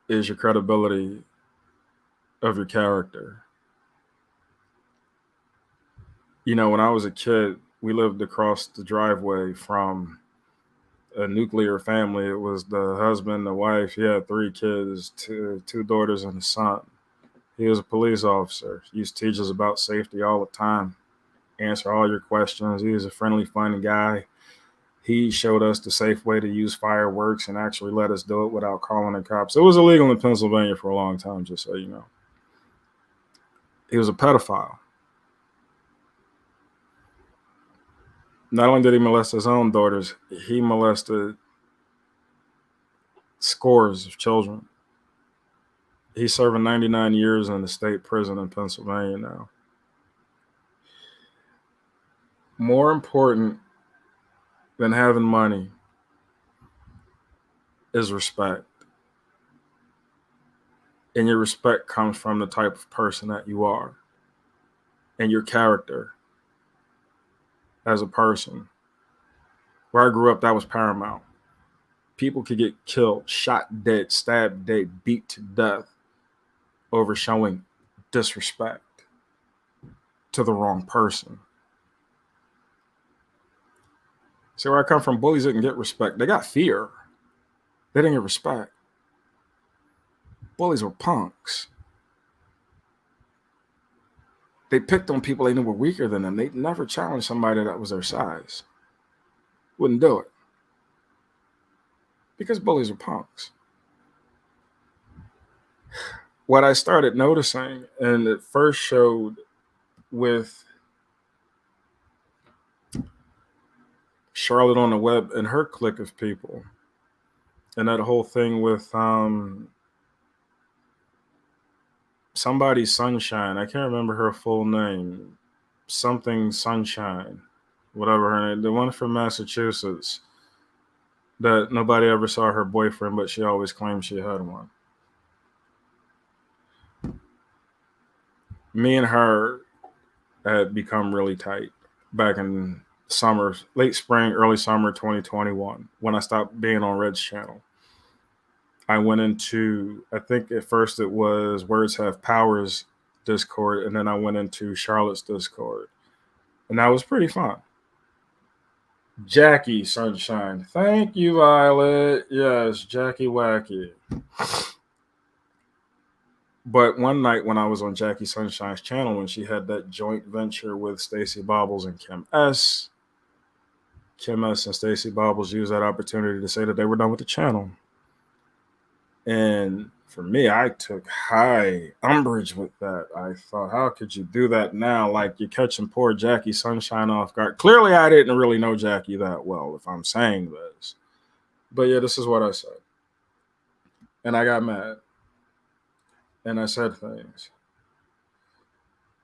is your credibility of your character. You know, when I was a kid, we lived across the driveway from a nuclear family. It was the husband, the wife. He had 3 kids, two daughters, and a son. He was a police officer. He used to teach us about safety all the time, answer all your questions. He was a friendly, funny guy. He showed us the safe way to use fireworks and actually let us do it without calling the cops. It was illegal in Pennsylvania for a long time, just so you know. He was a pedophile. Not only did he molest his own daughters, he molested scores of children. He's serving 99 years in the state prison in Pennsylvania now. More important than having money is respect. And your respect comes from the type of person that you are and your character as a person. Where I grew up, that was paramount. People could get killed, shot dead, stabbed dead, beat to death over showing disrespect to the wrong person. See, where I come from, bullies didn't get respect. They got fear. They didn't get respect. Bullies were punks. They picked on people they knew were weaker than them. They never challenged somebody that was their size. Wouldn't do it. Because bullies are punks. What I started noticing, and it first showed with Charlotte on the web and her clique of people, and that whole thing with somebody's Sunshine. I can't remember her full name. Something Sunshine, whatever her name. The one from Massachusetts that nobody ever saw her boyfriend, but she always claimed she had one. Me and her had become really tight back in summer, late spring, early summer 2021, when I stopped being on Red's channel. I went into, I think at first it was Words Have Powers Discord, and then I went into Charlotte's Discord. And that was pretty fun. Jackie Sunshine. Thank you, Violet. Yes, Jackie Wacky. But one night when I was on Jackie Sunshine's channel, when she had that joint venture with Stacey Bobbles and Kim S. Kim S and Stacey Bobbles used that opportunity to say that they were done with the channel. And for me, I took high umbrage with that. I thought, how could you do that now? Like, you're catching poor Jackie Sunshine off guard. Clearly, I didn't really know Jackie that well, if I'm saying this. But yeah, this is what I said. And I got mad. And I said things.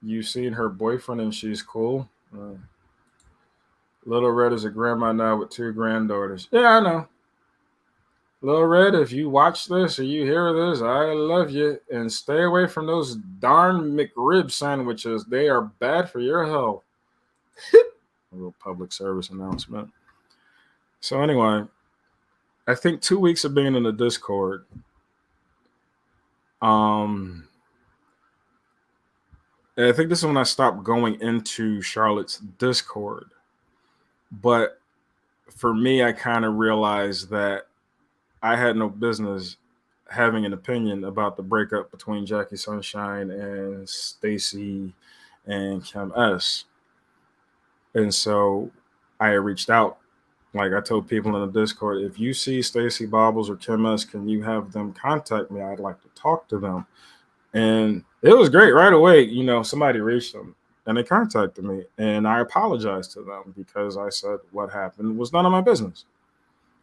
You seen her boyfriend and she's cool? Little Red is a grandma now with 2 granddaughters. Yeah, I know. Little Red, if you watch this or you hear this, I love you. And stay away from those darn McRib sandwiches. They are bad for your health. A little public service announcement. So anyway, I think 2 weeks of being in the Discord, I think this is when I stopped going into Charlotte's Discord. But for me, I kind of realized that I had no business having an opinion about the breakup between Jackie Sunshine and Stacey and Kim S. And so I reached out. Like, I told people in the Discord, if you see Stacey Bobbles or Kim S, can you have them contact me? I'd like to talk to them. And it was great right away. You know, somebody reached them and they contacted me, and I apologized to them because I said what happened was none of my business.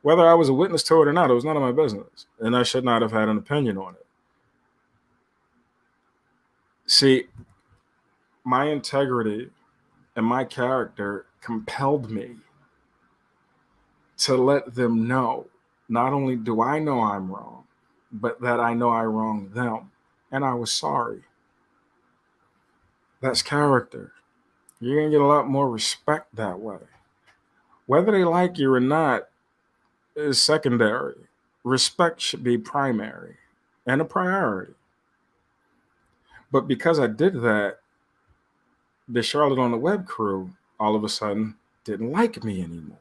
Whether I was a witness to it or not, it was none of my business. And I should not have had an opinion on it. See, my integrity and my character compelled me to let them know, not only do I know I'm wrong, but that I know I wronged them. And I was sorry. That's character. You're going to get a lot more respect that way. Whether they like you or not is secondary. Respect should be primary and a priority. But because I did that, the Charlotte on the Web crew all of a sudden didn't like me anymore.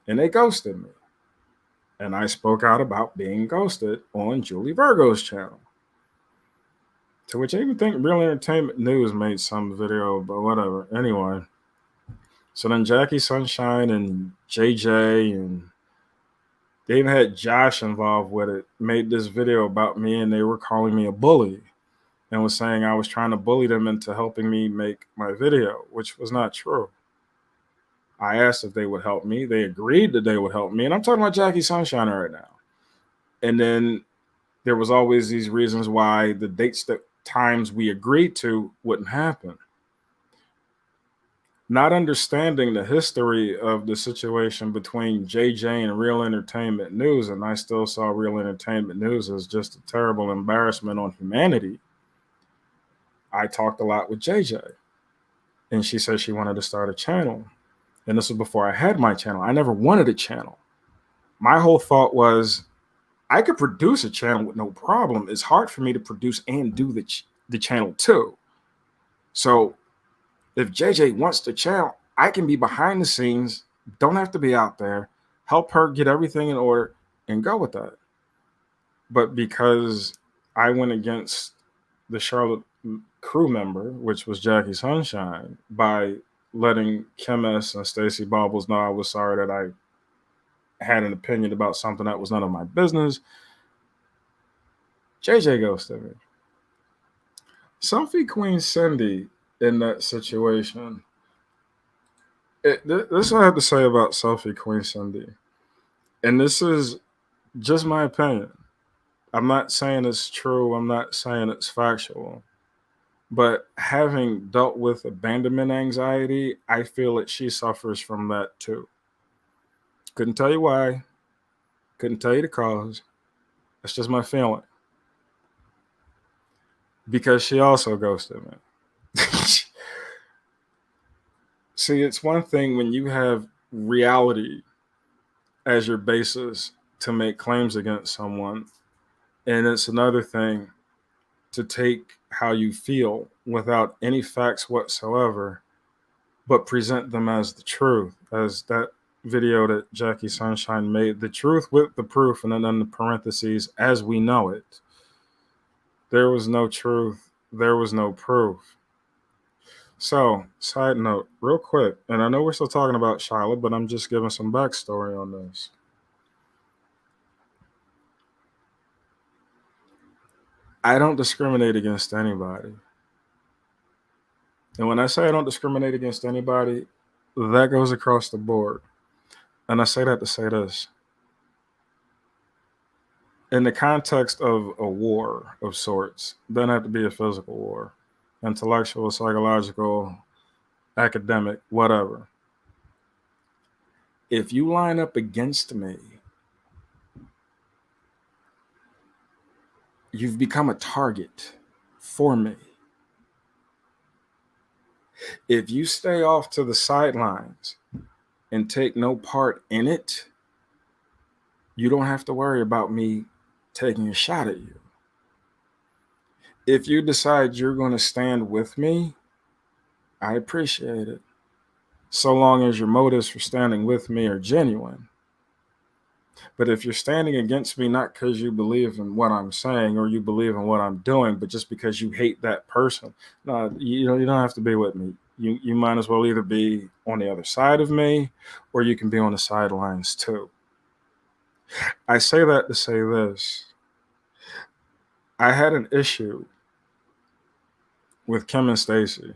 And they ghosted me. And I spoke out about being ghosted on Julie Virgo's channel. To which I even think Real Entertainment News made some video, but whatever. Anyway. So then Jackie Sunshine and JJ, and they even had Josh involved with it, made this video about me, and they were calling me a bully and was saying I was trying to bully them into helping me make my video, which was not true. I asked if they would help me. They agreed that they would help me. And I'm talking about Jackie Sunshine right now. And then there was always these reasons why the dates that times we agreed to wouldn't happen. Not understanding the history of the situation between JJ and Real Entertainment News, and I still saw Real Entertainment News as just a terrible embarrassment on humanity, I talked a lot with JJ. And she said she wanted to start a channel. And this was before I had my channel. I never wanted a channel. My whole thought was, I could produce a channel with no problem. It's hard for me to produce and do the channel too. So if JJ wants the channel, I can be behind the scenes, don't have to be out there, help her get everything in order and go with that. But because I went against the Charlotte crew member, which was Jackie Sunshine, by letting Kim S and Stacey Bobbles know I was sorry that I had an opinion about something that was none of my business, JJ ghosted me. Selfie Queen Cindy in that situation. This is what I have to say about Selfie Queen Cindy. And this is just my opinion. I'm not saying it's true. I'm not saying it's factual. But having dealt with abandonment anxiety, I feel that she suffers from that too. Couldn't tell you why. Couldn't tell you the cause. That's just my feeling. Because she also ghosted me. See, it's one thing when you have reality as your basis to make claims against someone, and it's another thing to take how you feel without any facts whatsoever, but present them as the truth, as that video that Jackie Sunshine made, the truth with the proof, and then in the parentheses, as we know it. There was no truth. There was no proof. So, side note, real quick, and I know we're still talking about Charlotte, but I'm just giving some backstory on this. I don't discriminate against anybody. And when I say I don't discriminate against anybody, that goes across the board. And I say that to say this. In the context of a war of sorts, doesn't have to be a physical war, intellectual, psychological, academic, whatever. If you line up against me, you've become a target for me. If you stay off to the sidelines and take no part in it, you don't have to worry about me taking a shot at you. If you decide you're going to stand with me, I appreciate it. So long as your motives for standing with me are genuine. But if you're standing against me, not because you believe in what I'm saying or you believe in what I'm doing, but just because you hate that person, no, you don't have to be with me. You might as well either be on the other side of me or you can be on the sidelines too. I say that to say this. I had an issue with Kim and Stacey.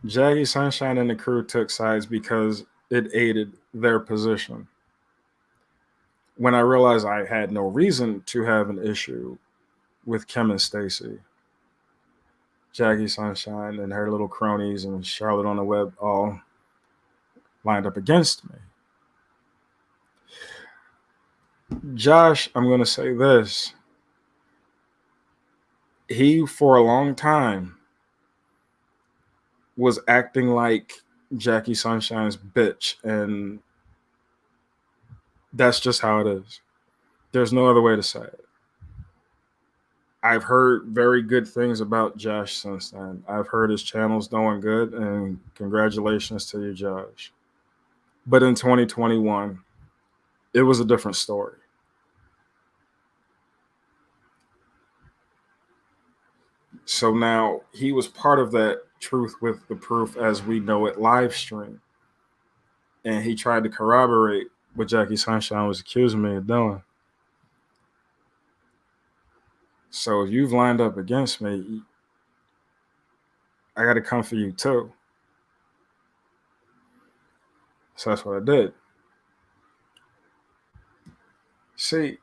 Jackie Sunshine and the crew took sides because it aided their position. When I realized I had no reason to have an issue with Kim and Stacey, Jackie Sunshine and her little cronies and Charlotte on the Web all lined up against me. Josh, I'm going to say this. He, for a long time, was acting like Jackie Sunshine's bitch, and that's just how it is. There's no other way to say it. I've heard very good things about Josh since then. I've heard his channel's doing good, and congratulations to you, Josh. But in 2021, it was a different story. So now he was part of that Truth with the Proof as we know it live stream. And he tried to corroborate what Jackie Sunshine was accusing me of doing. So if you've lined up against me, I got to come for you too. So that's what I did. See,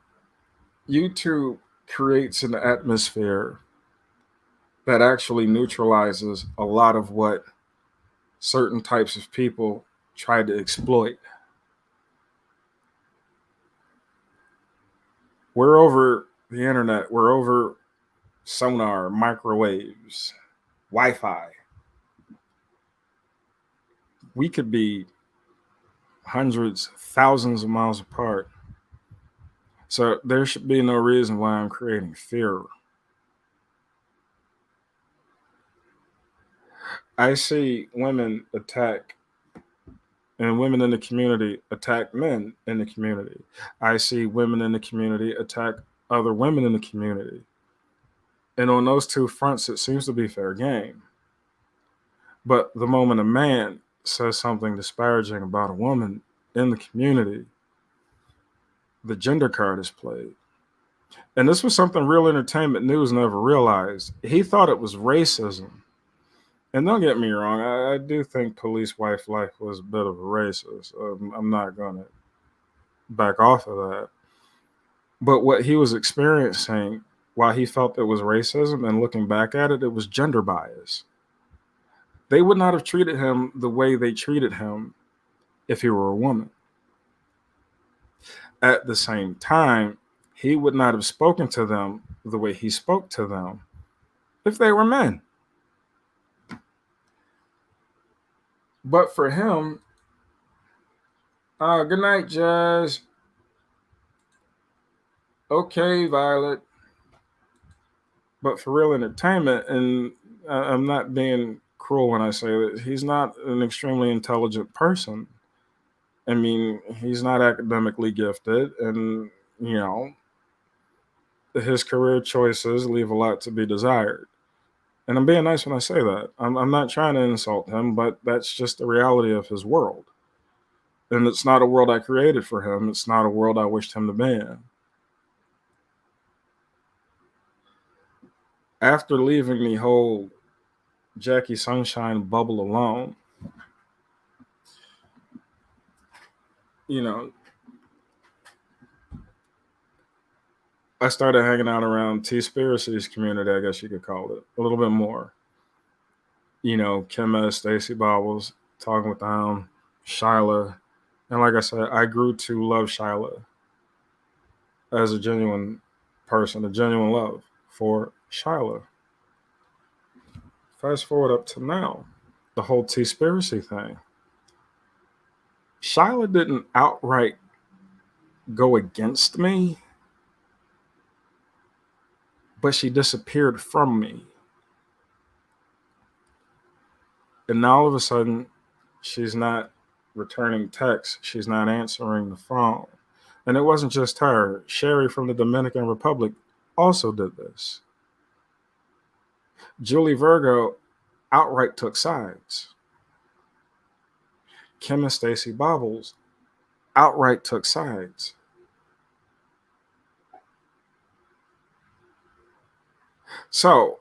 YouTube creates an atmosphere that actually neutralizes a lot of what certain types of people try to exploit. We're over the internet, we're over sonar, microwaves, Wi-Fi. We could be hundreds, thousands of miles apart. So there should be no reason why I'm creating fear. I see women attack, and women in the community attack men in the community. I see women in the community attack other women in the community. And on those two fronts, it seems to be fair game. But the moment a man says something disparaging about a woman in the community, the gender card is played. And this was something Real Entertainment News never realized. He thought it was racism. And don't get me wrong, I do think Police Wife Life was a bit of a racist. I'm not going to back off of that. But what he was experiencing, while he felt it was racism, and looking back at it, it was gender bias. They would not have treated him the way they treated him if he were a woman. At the same time, he would not have spoken to them the way he spoke to them if they were men. But for him, good night, Jazz. Okay, Violet. But for Real Entertainment, and I'm not being cruel when I say that, he's not an extremely intelligent person. I mean, he's not academically gifted, and, you know, his career choices leave a lot to be desired. And I'm being nice when I say that. I'm not trying to insult him, but that's just the reality of his world. And it's not a world I created for him. It's not a world I wished him to be in. After leaving the whole Jackie Sunshine bubble alone, you know, I started hanging out around T-Spiracy's community, I guess you could call it, a little bit more. You know, Kim S, Stacey Bobbles, Talking with Down, Shyla. And like I said, I grew to love Shyla as a genuine person, a genuine love for Shyla. Fast forward up to now, the whole T-Spiracy thing. Shyla didn't outright go against me, but she disappeared from me. And now all of a sudden, she's not returning texts. She's not answering the phone. And it wasn't just her. Sherry from the Dominican Republic also did this. Julie Virgo outright took sides. Kim and Stacey Bobbles outright took sides. So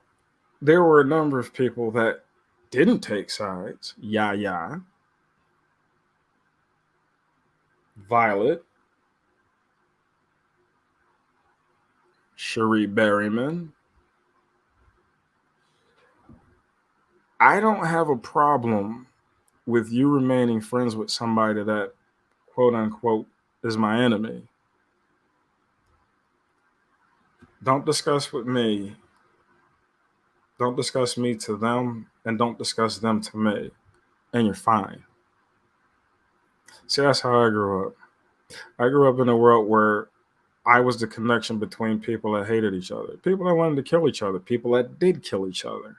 there were a number of people that didn't take sides. Yaya, Violet, Cherie Berryman. I don't have a problem with you remaining friends with somebody that, quote unquote, is my enemy. Don't discuss with me. Don't discuss me to them, and don't discuss them to me. and you're fine. See, that's how I grew up. I grew up in a world where I was the connection between people that hated each other, people that wanted to kill each other, people that did kill each other.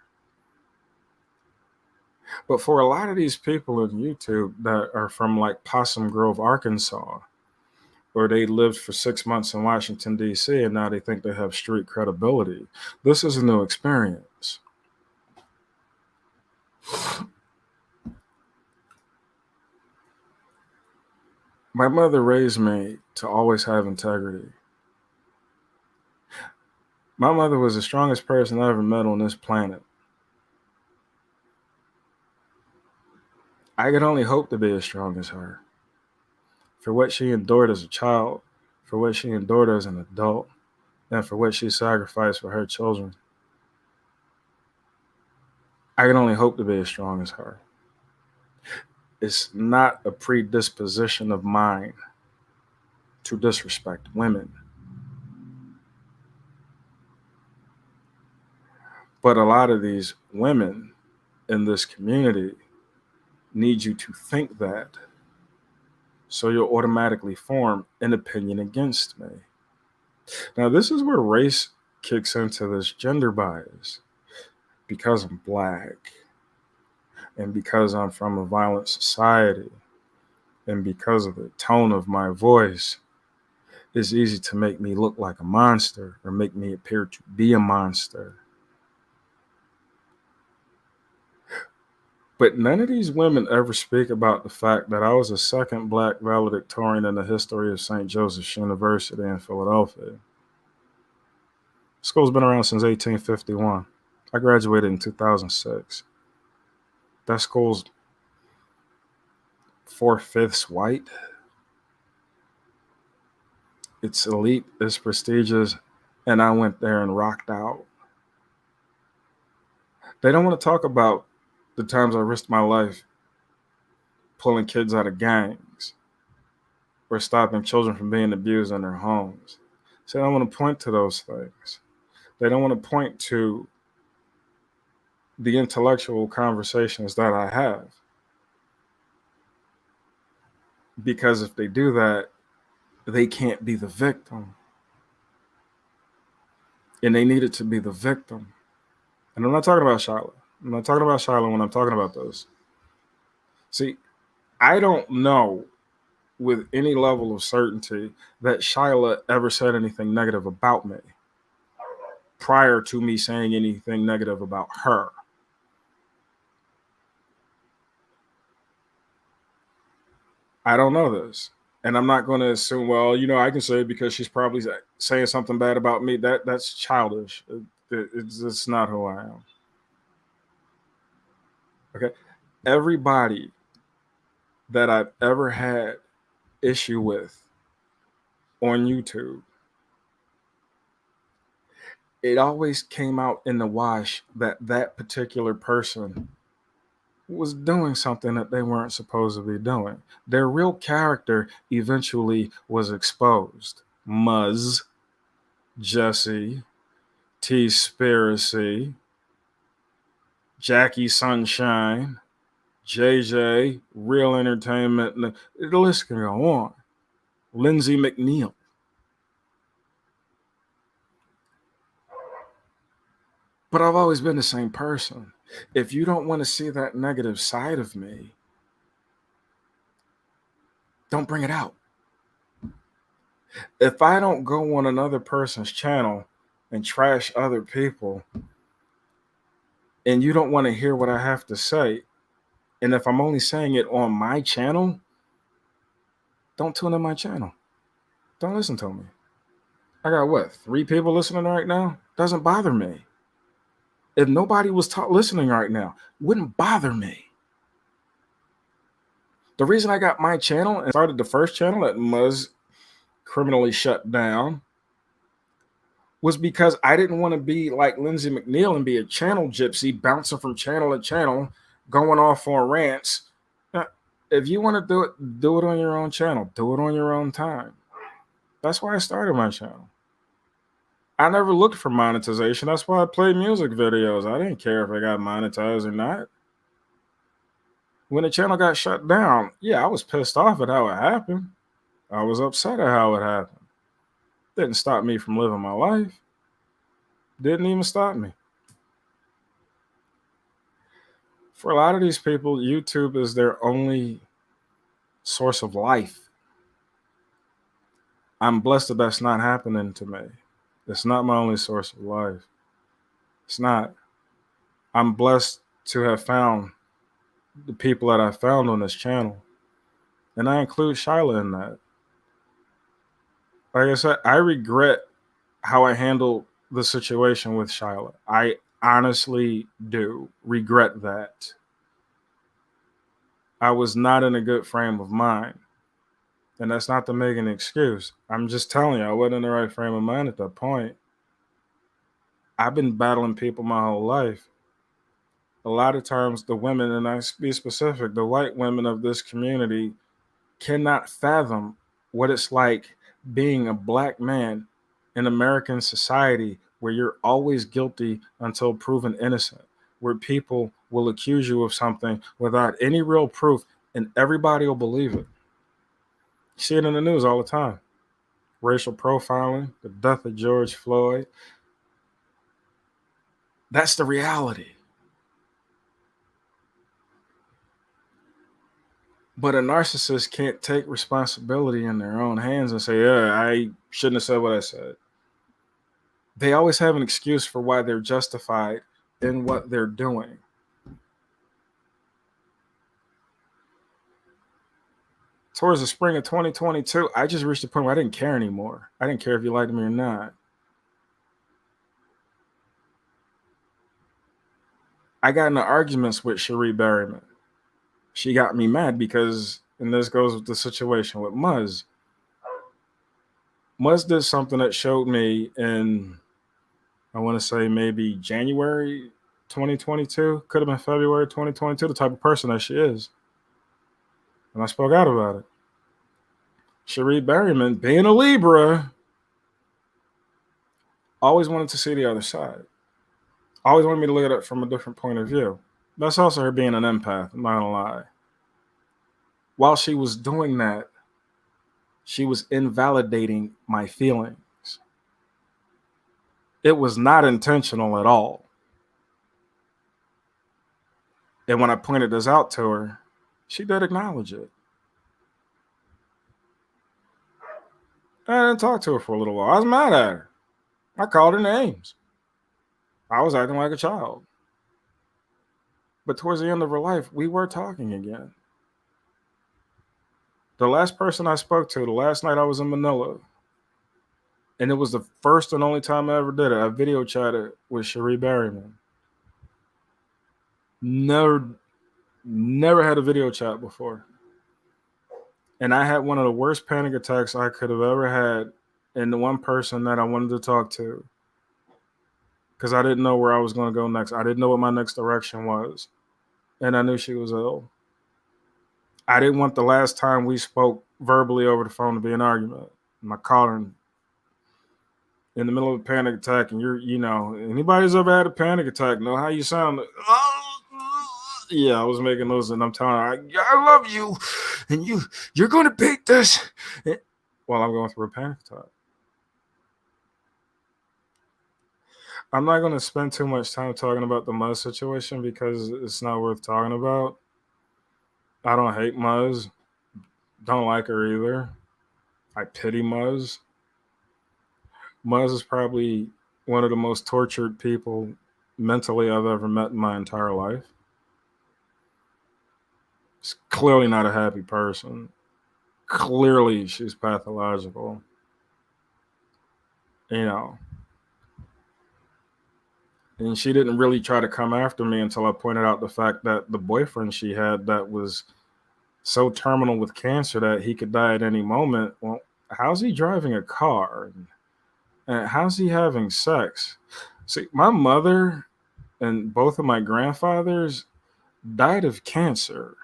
But for a lot of these people in YouTube that are from like Possum Grove, Arkansas, or they lived for 6 months in Washington, D.C., and now they think they have street credibility, this is a new experience. My mother raised me to always have integrity. My mother was the strongest person I ever met on this planet. I could only hope to be as strong as her. For what she endured as a child, for what she endured as an adult, and for what she sacrificed for her children, I can only hope to be as strong as her. It's not a predisposition of mine to disrespect women. But a lot of these women in this community need you to think that, so you'll automatically form an opinion against me. Now, this is where race kicks into this gender bias. Because I'm Black, and because I'm from a violent society, and because of the tone of my voice, it's easy to make me look like a monster or make me appear to be a monster. But none of these women ever speak about the fact that I was the second Black valedictorian in the history of St. Joseph's University in Philadelphia. School's been around since 1851. I graduated in 2006. That school's 4/5 white. It's elite, it's prestigious, and I went there and rocked out. They don't want to talk about the times I risked my life pulling kids out of gangs or stopping children from being abused in their homes. So they don't want to point to those things. They don't want to point to the intellectual conversations that I have. Because if they do that, they can't be the victim. And they needed to be the victim. And I'm not talking about Charlotte. I'm not talking about Charlotte when I'm talking about this. See, I don't know with any level of certainty that Shyla ever said anything negative about me prior to me saying anything negative about her. I don't know this. And I'm not going to assume, well, I can say it because she's probably saying something bad about me. That's childish. It's not who I am. Okay. Everybody that I've ever had issue with on YouTube, it always came out in the wash that particular person was doing something that they weren't supposed to be doing. Their real character eventually was exposed. Muzz, Jesse, T-Spiracy, Jackie Sunshine, JJ, Real Entertainment, the list can go on. Lindsay McNeil. But I've always been the same person. If you don't want to see that negative side of me, don't bring it out. If I don't go on another person's channel and trash other people, and you don't want to hear what I have to say, and if I'm only saying it on my channel, don't tune in my channel. Don't listen to me. I got 3 people listening right now? Doesn't bother me. If nobody was listening right now, wouldn't bother me. The reason I got my channel and started the first channel that Muzz criminally shut down was because I didn't want to be like Lindsay McNeil and be a channel gypsy, bouncing from channel to channel, going off on rants. Now, if you want to do it on your own channel. Do it on your own time. That's why I started my channel. I never looked for monetization. That's why I played music videos. I didn't care if I got monetized or not. When the channel got shut down, yeah, I was pissed off at how it happened. I was upset at how it happened. Didn't stop me from living my life. Didn't even stop me. For a lot of these people, YouTube is their only source of life. I'm blessed that that's not happening to me. It's not my only source of life. It's not. I'm blessed to have found the people that I found on this channel. And I include Shyla in that. Like I said, I regret how I handled the situation with Shyla. I honestly do regret that. I was not in a good frame of mind. And that's not to make an excuse. I'm just telling you, I wasn't in the right frame of mind at that point. I've been battling people my whole life. A lot of times the women, and I be specific, the white women of this community cannot fathom what it's like being a black man in American society where you're always guilty until proven innocent, where people will accuse you of something without any real proof and everybody will believe it. You see it in the news all the time. Racial profiling, the death of George Floyd. That's the reality. But a narcissist can't take responsibility in their own hands and say, yeah, I shouldn't have said what I said. They always have an excuse for why they're justified in what they're doing. Towards the spring of 2022, I just reached a point where I didn't care anymore. I didn't care if you liked me or not. I got into arguments with Cherie Berryman. She got me mad because, and this goes with the situation with Muzz. Muzz did something that showed me in, I want to say maybe January 2022, could have been February 2022, the type of person that she is. And I spoke out about it. Cherie Berryman, being a Libra, always wanted to see the other side. Always wanted me to look at it from a different point of view. That's also her being an empath, I'm not gonna lie. While she was doing that, she was invalidating my feelings. It was not intentional at all. And when I pointed this out to her, she did acknowledge it. I didn't talk to her for a little while. I was mad at her. I called her names. I was acting like a child. But towards the end of her life, we were talking again. The last person I spoke to, the last night I was in Manila, and it was the first and only time I ever did it, I video chatted with Cherie Berryman. Never had a video chat before. And I had one of the worst panic attacks I could have ever had in the one person that I wanted to talk to. Because I didn't know where I was going to go next. I didn't know what my next direction was. And I knew she was ill. I didn't want the last time we spoke verbally over the phone to be an argument. And I called her in the middle of a panic attack, and anybody's ever had a panic attack know how you sound. Yeah, I was making those, and I'm telling her, I love you, and you're going to beat this while I'm going through a panic attack. I'm not going to spend too much time talking about the Muzz situation because it's not worth talking about. I don't hate Muzz. Don't like her either. I pity Muzz. Muzz is probably one of the most tortured people mentally I've ever met in my entire life. She's clearly not a happy person. Clearly she's pathological. And she didn't really try to come after me until I pointed out the fact that the boyfriend she had that was so terminal with cancer that he could die at any moment. Well, how's he driving a car? And how's he having sex? See, my mother and both of my grandfathers died of cancer.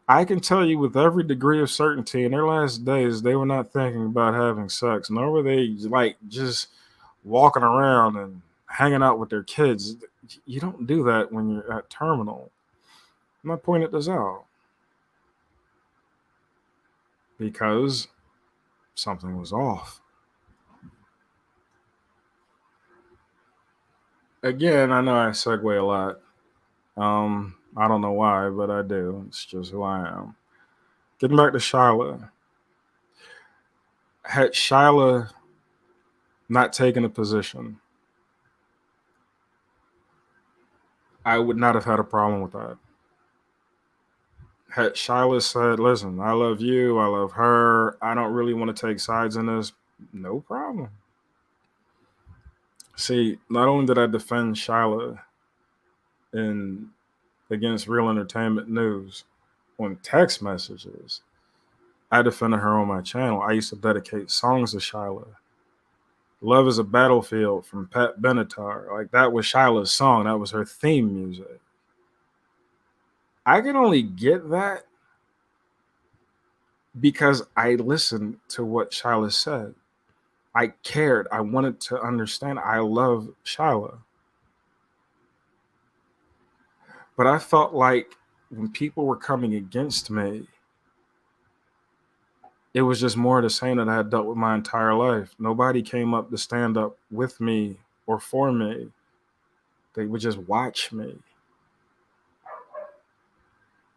I can tell you with every degree of certainty in their last days, they were not thinking about having sex, nor were they just walking around and hanging out with their kids. You don't do that when you're at terminal. And I pointed this out because something was off. Again, I know I segue a lot. I don't know why, but I do. It's just who I am. Getting back to Shyla. Had Shyla not taken a position, I would not have had a problem with that. Had Shyla said, listen, I love you, I love her, I don't really want to take sides in this, no problem. See, not only did I defend Shyla in against Real Entertainment News on text messages, I defended her on my channel. I used to dedicate songs to Shyla. Love is a Battlefield from Pat Benatar. Like, that was Shyla's song. That was her theme music. I can only get that because I listened to what Shyla said. I cared. I wanted to understand. I love Shyla. But I felt like when people were coming against me, it was just more of the same that I had dealt with my entire life. Nobody came up to stand up with me or for me. They would just watch me.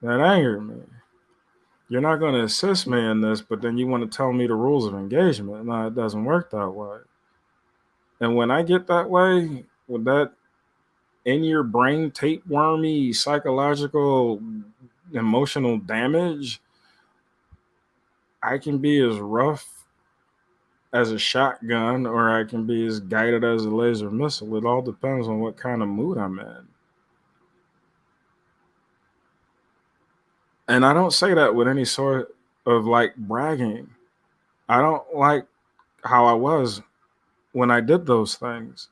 That angered me. You're not going to assist me in this, but then you want to tell me the rules of engagement. No, it doesn't work that way. And when I get that way, with that in your brain tapewormy psychological emotional damage, I can be as rough as a shotgun or I can be as guided as a laser missile. It all depends on what kind of mood I'm in. And I don't say that with any sort of like bragging. I don't like how I was when I did those things.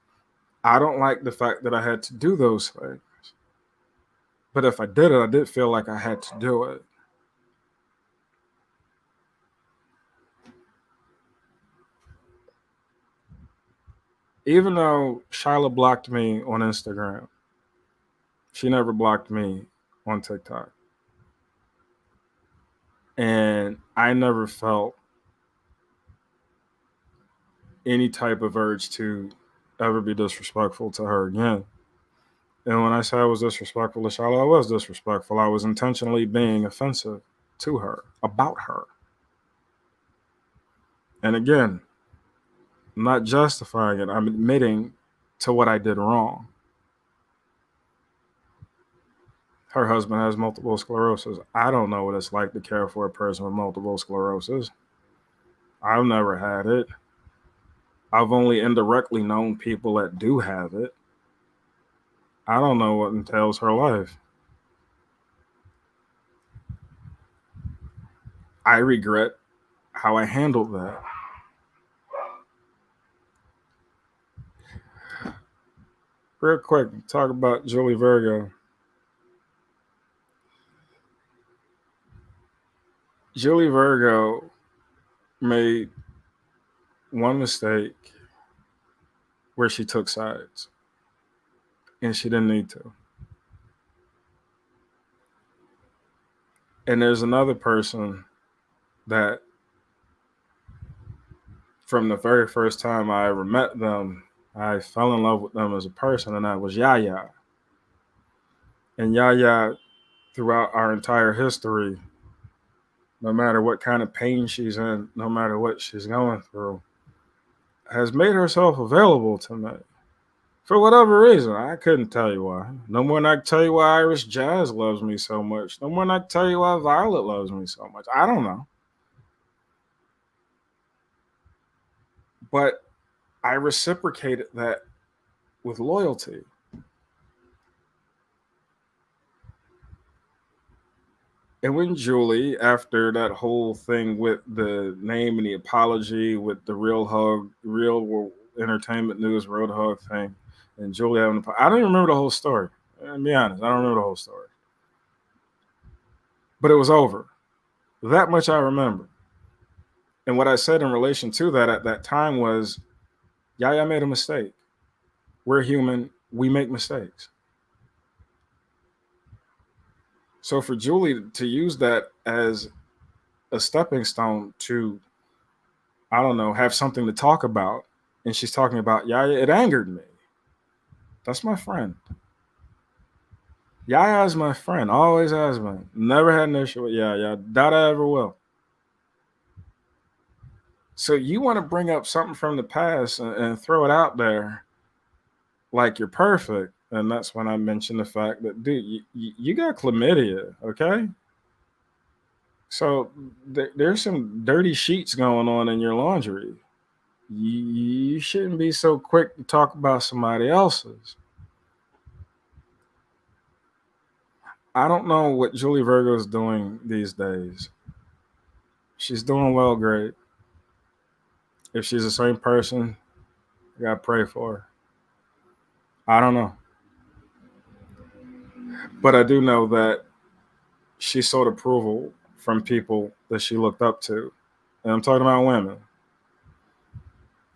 I don't like the fact that I had to do those things. But if I did it, I did feel like I had to do it. Even though Shyla blocked me on Instagram, she never blocked me on TikTok. And I never felt any type of urge to ever be disrespectful to her again. And when I say I was disrespectful to Shyla, I was disrespectful. I was intentionally being offensive to her, about her. And again, I'm not justifying it. I'm admitting to what I did wrong. Her husband has multiple sclerosis. I don't know what it's like to care for a person with multiple sclerosis. I've never had it. I've only indirectly known people that do have it. I don't know what entails her life. I regret how I handled that. Real quick, talk about Julie Virgo. Julie Virgo made one mistake where she took sides, and she didn't need to. And there's another person that from the very first time I ever met them, I fell in love with them as a person, and that was Yaya. And Yaya, throughout our entire history, no matter what kind of pain she's in, no matter what she's going through, has made herself available to me. For whatever reason, I couldn't tell you why. No more than I can tell you why Irish Jazz loves me so much. No more than I can tell you why Violet loves me so much. I don't know. But I reciprocated that with loyalty. And when Julie, after that whole thing with the name and the apology with the Real Entertainment News Roadhog thing, and Julie having I don't even remember the whole story. To be honest, I don't remember the whole story. But it was over. That much I remember. And what I said in relation to that at that time was, Yaya made a mistake. We're human. We make mistakes. So for Julie to use that as a stepping stone to, I don't know, have something to talk about, and she's talking about, yeah, it angered me. That's my friend. Yaya is my friend. Always has been. Never had an issue with Yaya. Doubt I ever will. So you want to bring up something from the past and throw it out there like you're perfect. And that's when I mentioned the fact that, dude, you got chlamydia, okay? So there's some dirty sheets going on in your laundry. You shouldn't be so quick to talk about somebody else's. I don't know what Julie Virgo is doing these days. She's doing well, great. If she's the same person, I gotta pray for her. I don't know. But I do know that she sought approval from people that she looked up to. And I'm talking about women.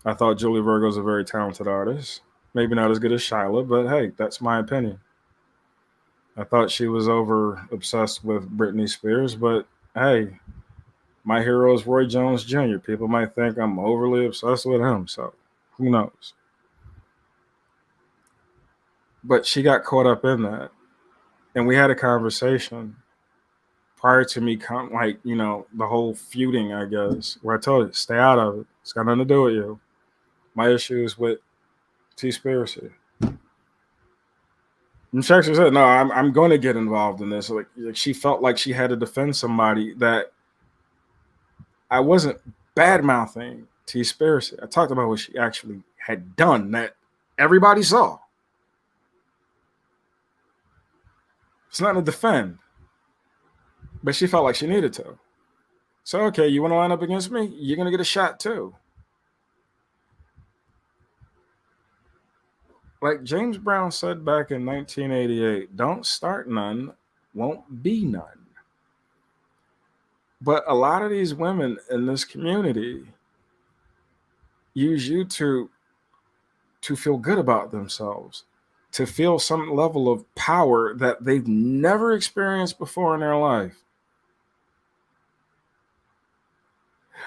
I thought Julie Virgo's a very talented artist. Maybe not as good as Shyla, but hey, that's my opinion. I thought she was over obsessed with Britney Spears, but hey, my hero is Roy Jones Jr. People might think I'm overly obsessed with him, so who knows? But she got caught up in that. And we had a conversation prior to me, the whole feuding, I guess, where I told you, stay out of it. It's got nothing to do with you. My issue is with T-Spiracy. And she actually said, no, I'm going to get involved in this. Like she felt like she had to defend somebody that I wasn't bad-mouthing T-Spiracy. I talked about what she actually had done that everybody saw. It's not to defend. But she felt like she needed to. So, okay, you want to line up against me? You're going to get a shot too. Like James Brown said back in 1988, don't start none, won't be none. But a lot of these women in this community use YouTube to feel good about themselves, to feel some level of power that they've never experienced before in their life.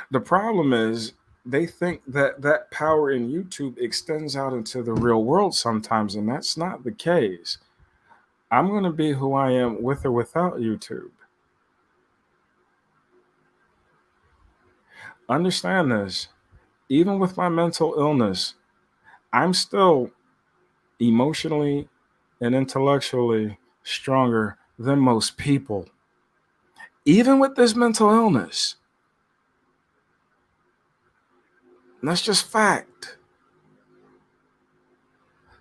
The problem is they think that that power in YouTube extends out into the real world sometimes, and that's not the case. I'm going to be who I am with or without YouTube. Understand this. Even with my mental illness, I'm still emotionally and intellectually stronger than most people. Even with this mental illness. And that's just fact.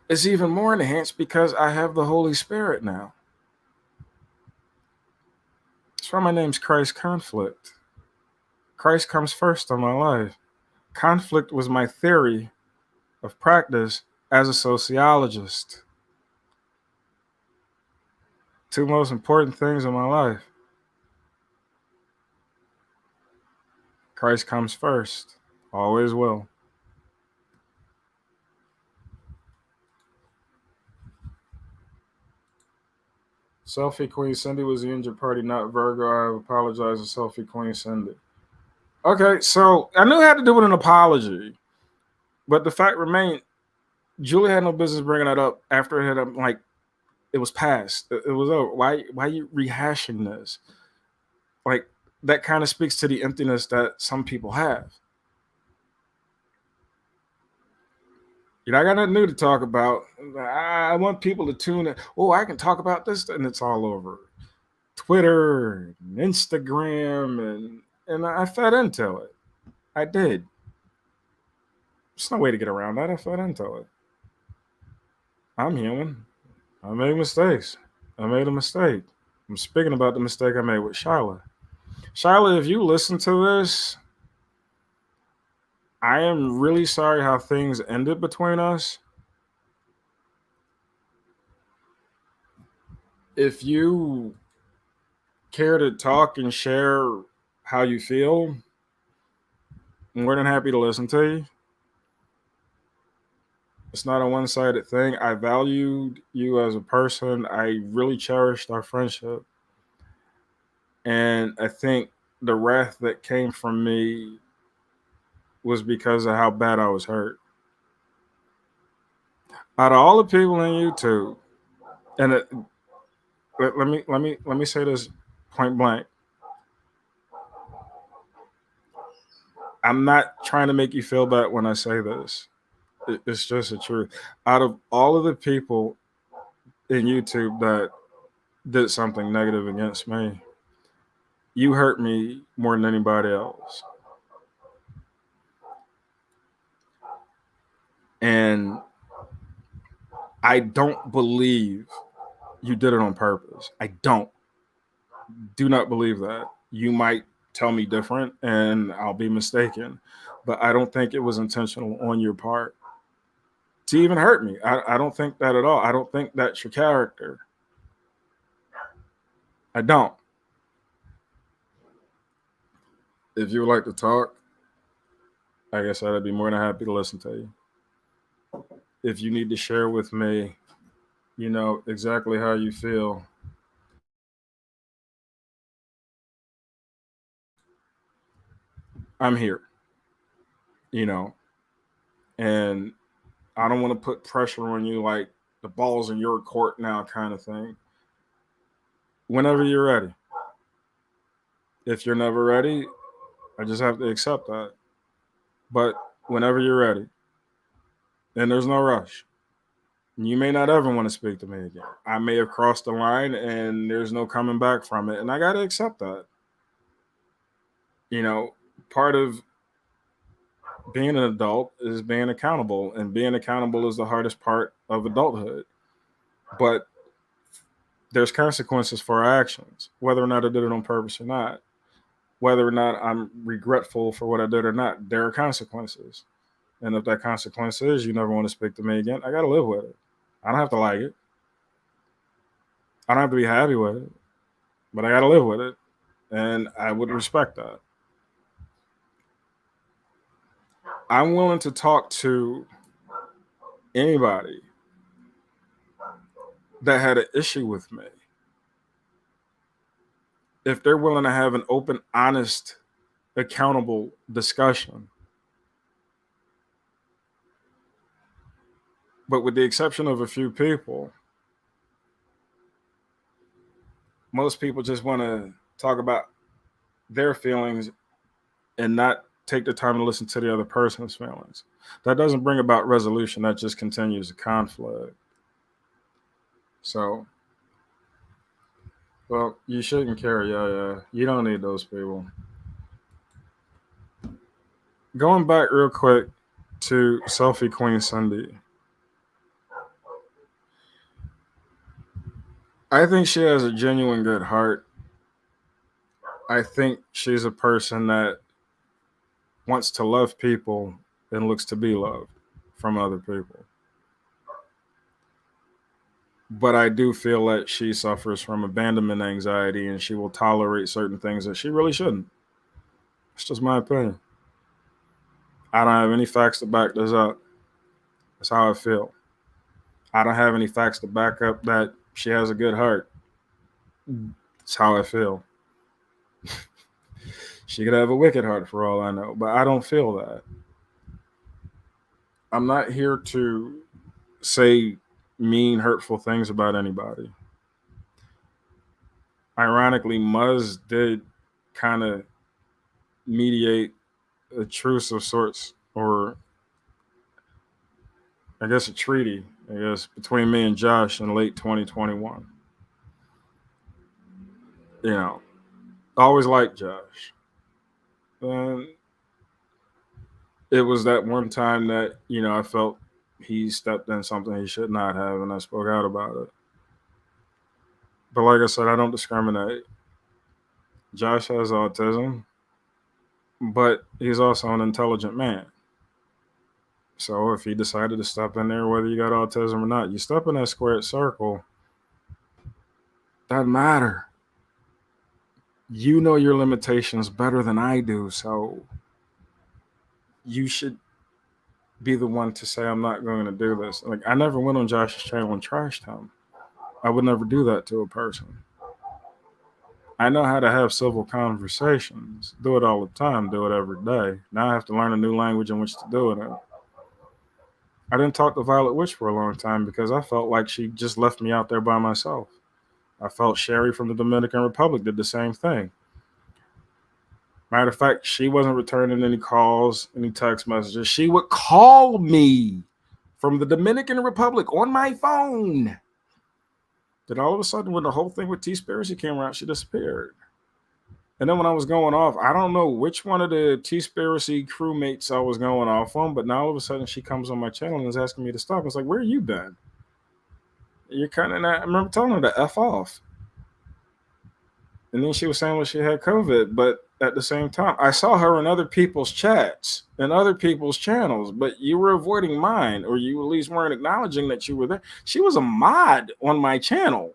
It's even more enhanced because I have the Holy Spirit now. That's why my name's Christ Conflict. Christ comes first in my life. Conflict was my theory of practice as a sociologist. Two most important things in my life. Christ comes first. Always will. Selfie Queen Cindy was the injured party, not Virgo. I have apologized to Selfie Queen Cindy. Okay, so I knew I had to do with an apology, but the fact remained, Julie had no business bringing that up after it had it was past. It was over. Why are you rehashing this? Like that kind of speaks to the emptiness that some people have. I got nothing new to talk about. I want people to tune in. Oh, I can talk about this, and it's all over Twitter and Instagram, and I fed into it. I did. There's no way to get around that. I fed into it. I'm human. I made mistakes. I made a mistake. I'm speaking about the mistake I made with Shyla. Shyla, if you listen to this, I am really sorry how things ended between us. If you care to talk and share how you feel, I'm more than happy to listen to you. It's not a one-sided thing. I valued you as a person. I really cherished our friendship. And I think the wrath that came from me was because of how bad I was hurt. Out of all the people in YouTube, and let me say this point blank. I'm not trying to make you feel bad when I say this. It's just the truth. Out of all of the people in YouTube that did something negative against me, you hurt me more than anybody else. And I don't believe you did it on purpose. I do not believe that. You might tell me different and I'll be mistaken, but I don't think it was intentional on your part to even hurt me. I don't think that at all. I don't think that's your character. I don't. If you would like to talk, like I said, I'd be more than happy to listen to you. If you need to share with me, exactly how you feel, I'm here, you know, and I don't want to put pressure on you like the ball's in your court now kind of thing. Whenever you're ready. If you're never ready, I just have to accept that. But whenever you're ready, and there's no rush. You may not ever want to speak to me again. I may have crossed the line and there's no coming back from it. And I got to accept that. Part of being an adult is being accountable. And being accountable is the hardest part of adulthood. But there's consequences for our actions, whether or not I did it on purpose or not. Whether or not I'm regretful for what I did or not, there are consequences. And if that consequence is you never want to speak to me again, I got to live with it. I don't have to like it. I don't have to be happy with it, but I got to live with it. And I would respect that. I'm willing to talk to anybody that had an issue with me. If they're willing to have an open, honest, accountable discussion. But with the exception of a few people, most people just want to talk about their feelings and not take the time to listen to the other person's feelings. That doesn't bring about resolution. That just continues the conflict. So, well, you shouldn't care. Yeah. You don't need those people. Going back real quick to Selfie Queen Cindy. I think she has a genuine good heart. I think she's a person that wants to love people and looks to be loved from other people. But I do feel that she suffers from abandonment anxiety and she will tolerate certain things that she really shouldn't. It's just my opinion. I don't have any facts to back this up. That's how I feel. I don't have any facts to back up that she has a good heart. That's how I feel. She could have a wicked heart for all I know, but I don't feel that. I'm not here to say mean, hurtful things about anybody. Ironically, Muzz did kind of mediate a truce of sorts, or I guess a treaty, between me and Josh in late 2021. I always liked Josh. And it was that one time that, I felt he stepped in something he should not have, and I spoke out about it. But like I said, I don't discriminate. Josh has autism, but he's also an intelligent man. So if he decided to step in there, whether you got autism or not, you step in that squared circle, doesn't matter. You know your limitations better than I do, so you should be the one to say, I'm not going to do this. Like, I never went on Josh's channel and trashed him. I would never do that to a person. I know how to have civil conversations. Do it all the time. Do it every day. Now I have to learn a new language in which to do it in. I didn't talk to Violet Witch for a long time because I felt like she just left me out there by myself. I felt Sherry from the Dominican Republic did the same thing. Matter of fact, she wasn't returning any calls, any text messages. She would call me from the Dominican Republic on my phone. Then all of a sudden, when the whole thing with T-Spiracy came around, she disappeared. And then when I was going off, I don't know which one of the T-Spiracy crewmates I was going off on, but now all of a sudden she comes on my channel and is asking me to stop. It's like, where you been? You're kind of not, I remember telling her to F off. And then she was saying, well, she had COVID, but at the same time, I saw her in other people's chats and other people's channels, but you were avoiding mine, or you at least weren't acknowledging that you were there. She was a mod on my channel.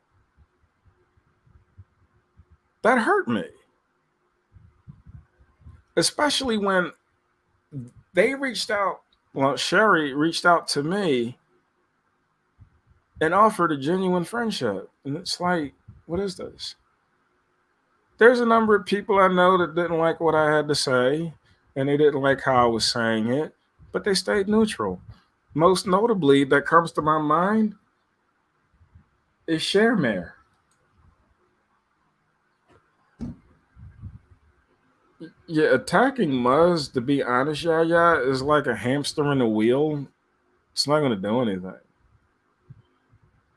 That hurt me. Especially when they reached out, well, Sherry reached out to me and offered a genuine friendship. And it's like, what is this? There's a number of people I know that didn't like what I had to say, and they didn't like how I was saying it, but they stayed neutral. Most notably, that comes to my mind is Sharemare. Yeah, attacking Muzz, to be honest, Yaya, is like a hamster in a wheel. It's not going to do anything.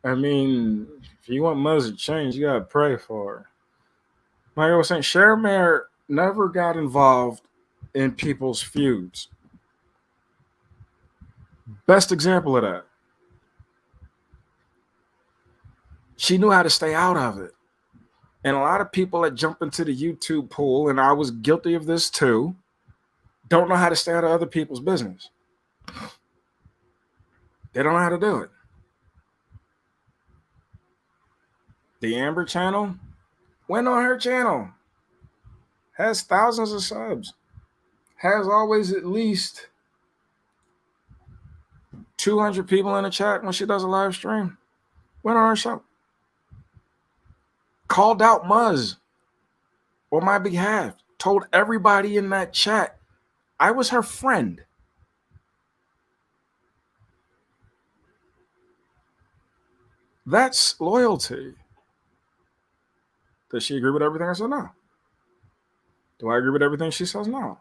I mean, if you want Muzz to change, you got to pray for her. Like I was saying, Sharemare never got involved in people's feuds. Best example of that. She knew how to stay out of it. And a lot of people that jump into the YouTube pool, and I was guilty of this too, don't know how to stay out of other people's business. They don't know how to do it. The Amber channel went on her channel. Has thousands of subs. Has always at least 200 people in the chat when she does a live stream. Went on her show. Called out Muzz on my behalf. Told everybody in that chat I was her friend. That's loyalty. Does she agree with everything I said? No. Do I agree with everything she says? No.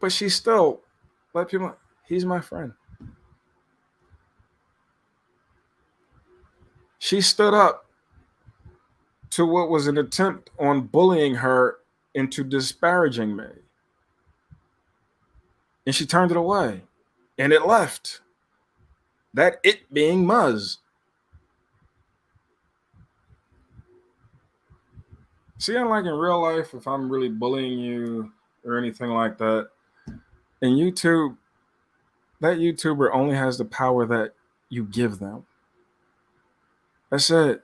But she still let people know, he's my friend. She stood up to what was an attempt on bullying her into disparaging me. And she turned it away. And it left. That it being Muzz. See, unlike in real life, if I'm really bullying you or anything like that, in YouTube, that YouTuber only has the power that you give them. That's it.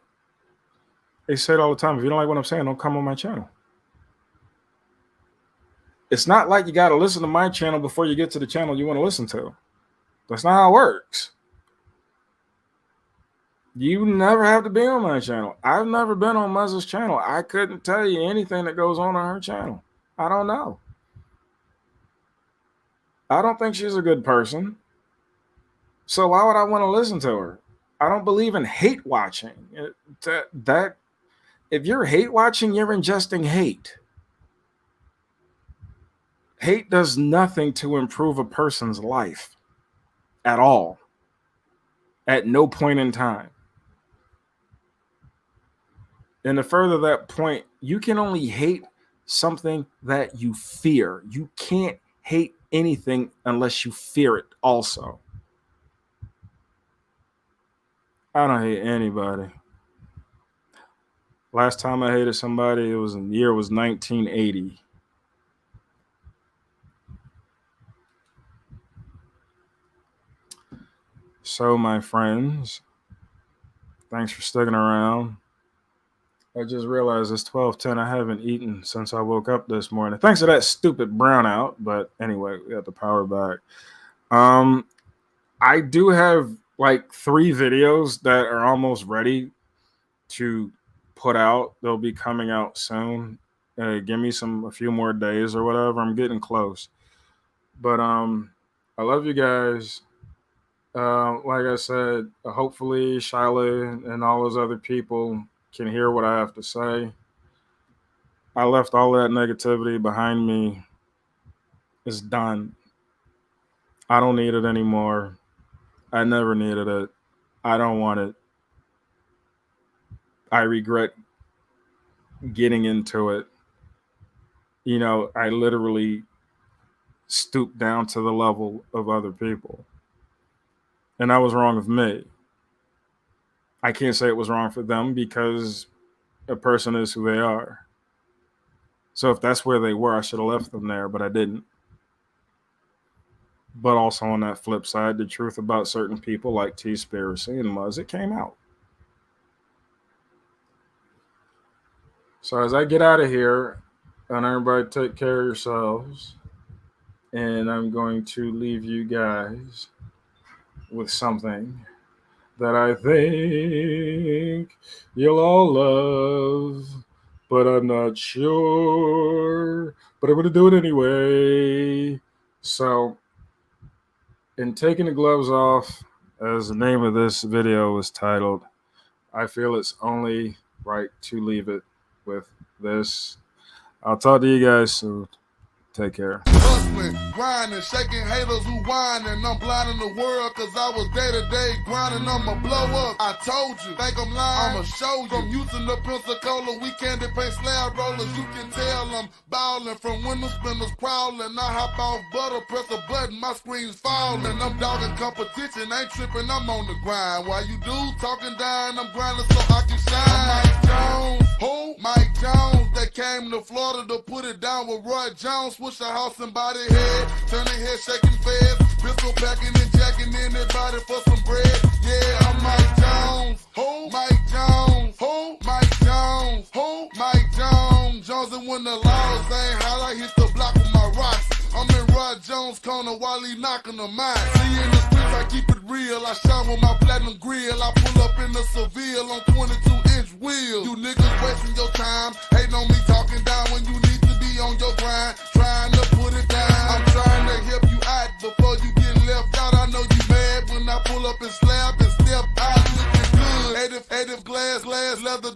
They say it all the time. If you don't like what I'm saying, don't come on my channel. It's not like you got to listen to my channel before you get to the channel you want to listen to. That's not how it works. You never have to be on my channel. I've never been on Muzz's channel. I couldn't tell you anything that goes on her channel. I don't know. I don't think she's a good person. So why would I want to listen to her? I don't believe in hate watching. If you're hate watching, you're ingesting hate. Hate does nothing to improve a person's life at all. At no point in time. And to further that point, you can only hate something that you fear. You can't hate anything unless you fear it also. I don't hate anybody. Last time I hated somebody, the year was 1980. So, my friends, thanks for sticking around. I just realized it's 12:10. I haven't eaten since I woke up this morning. Thanks to that stupid brownout. But anyway, we got the power back. I do have like 3 videos that are almost ready. to put out. They'll be coming out soon. Give me a few more days or whatever. I'm getting close. But I love you guys. Like I said, hopefully Shyla and all those other people can hear what I have to say. I left all that negativity behind me. It's done. I don't need it anymore. I never needed it. I don't want it. I regret getting into it. You know, I literally stooped down to the level of other people. And that was wrong of me. I can't say it was wrong for them because a person is who they are. So if that's where they were, I should have left them there, but I didn't. But also on that flip side, the truth about certain people like T-Spiracy and Muzz, it came out. So as I get out of here, and everybody take care of yourselves, and I'm going to leave you guys with something that I think you'll all love, but I'm not sure. But I'm going to do it anyway. So, in taking the gloves off, as the name of this video was titled, I feel it's only right to leave it with this. I'll talk to you guys soon. Take care. Hustling, grinding, shaking haters who whining. I'm blinding the world cause I was day to day grinding. I'ma blow up. I told you, think I'm lying? I'ma show you. From using the Pensacola, we candy paint slab rollers. You can tell I'm ballin'. From window spinners crawling. I hop off butter, press a button, my screen's falling. I'm dogging competition, ain't tripping, I'm on the grind. While you dudes talking down, I'm grinding so I can shine. I'm Mike Jones, who? Mike Jones. They came to Florida to put it down with Roy Jones. Switch the house and body head, turning head shaking feds, pistol packing and jacking anybody for some bread. Yeah, I'm Mike Jones. Who? Mike Jones. Who? Mike Jones. Who? Mike Jones. Jones, and when the laws ain't hot, I hit the block with my rocks. I'm in Rod Jones' corner while he knocking the mine. See, in the streets, I keep it real. I shine with my platinum grill. I pull up in the Seville on 22-inch wheels. You niggas wasting your time, hating on me, talking down when you need to be on your grind, trying to put it down. I'm trying to help you out before you get left out. I know you mad when I pull up and slap and step out looking good. 80 glass, leather,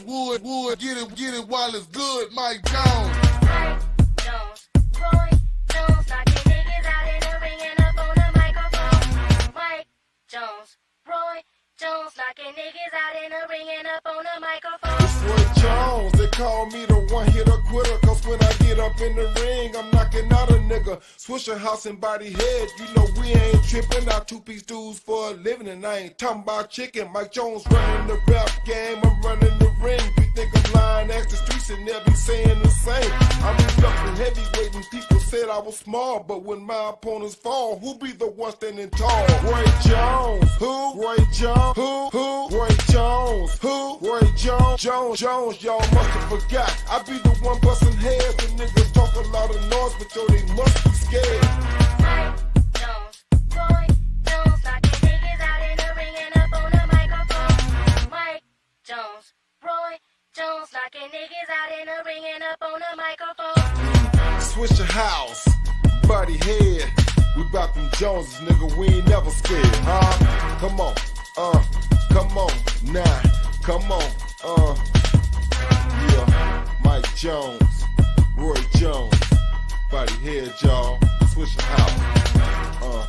wood. Get it while it's good. Mike Jones. Mike Jones. Roy Jones. Knocking niggas out in the ring and up on the microphone. Mike Jones. Roy Jones. Knocking niggas out in the ring and up on the microphone. It's Roy Jones. They call me the one-hitter quitter. Cause when I get up in the ring, I'm knocking out a nigga. Swisher house and body head. You know we ain't tripping. Our two-piece dudes for a living. And I ain't talking about chicken. Mike Jones running the rap game. I'm running the ring. We think I'm lying, ask the streets and they'll be saying the same. I'm reluctant heavyweight and people said I was small. But when my opponents fall, who be the one standing tall? Roy Jones. Who? Roy Jones. Who? Roy Jones. Who? Roy Jones. Jones, y'all must have forgot. I be the one busting heads. The niggas talk a lot of noise, but yo, they must be scared. Mike Jones. Roy Jones. Knocking niggas out in the ring and up on the microphone. Mike Jones. Roy Jones. Knocking niggas out in the ring and up on the microphone. Switch your house, body head. We bout them Joneses, nigga, we ain't never scared, huh? Come on, come on, nah, come on, yeah. Mike Jones, Roy Jones, body head, y'all. Switch your house,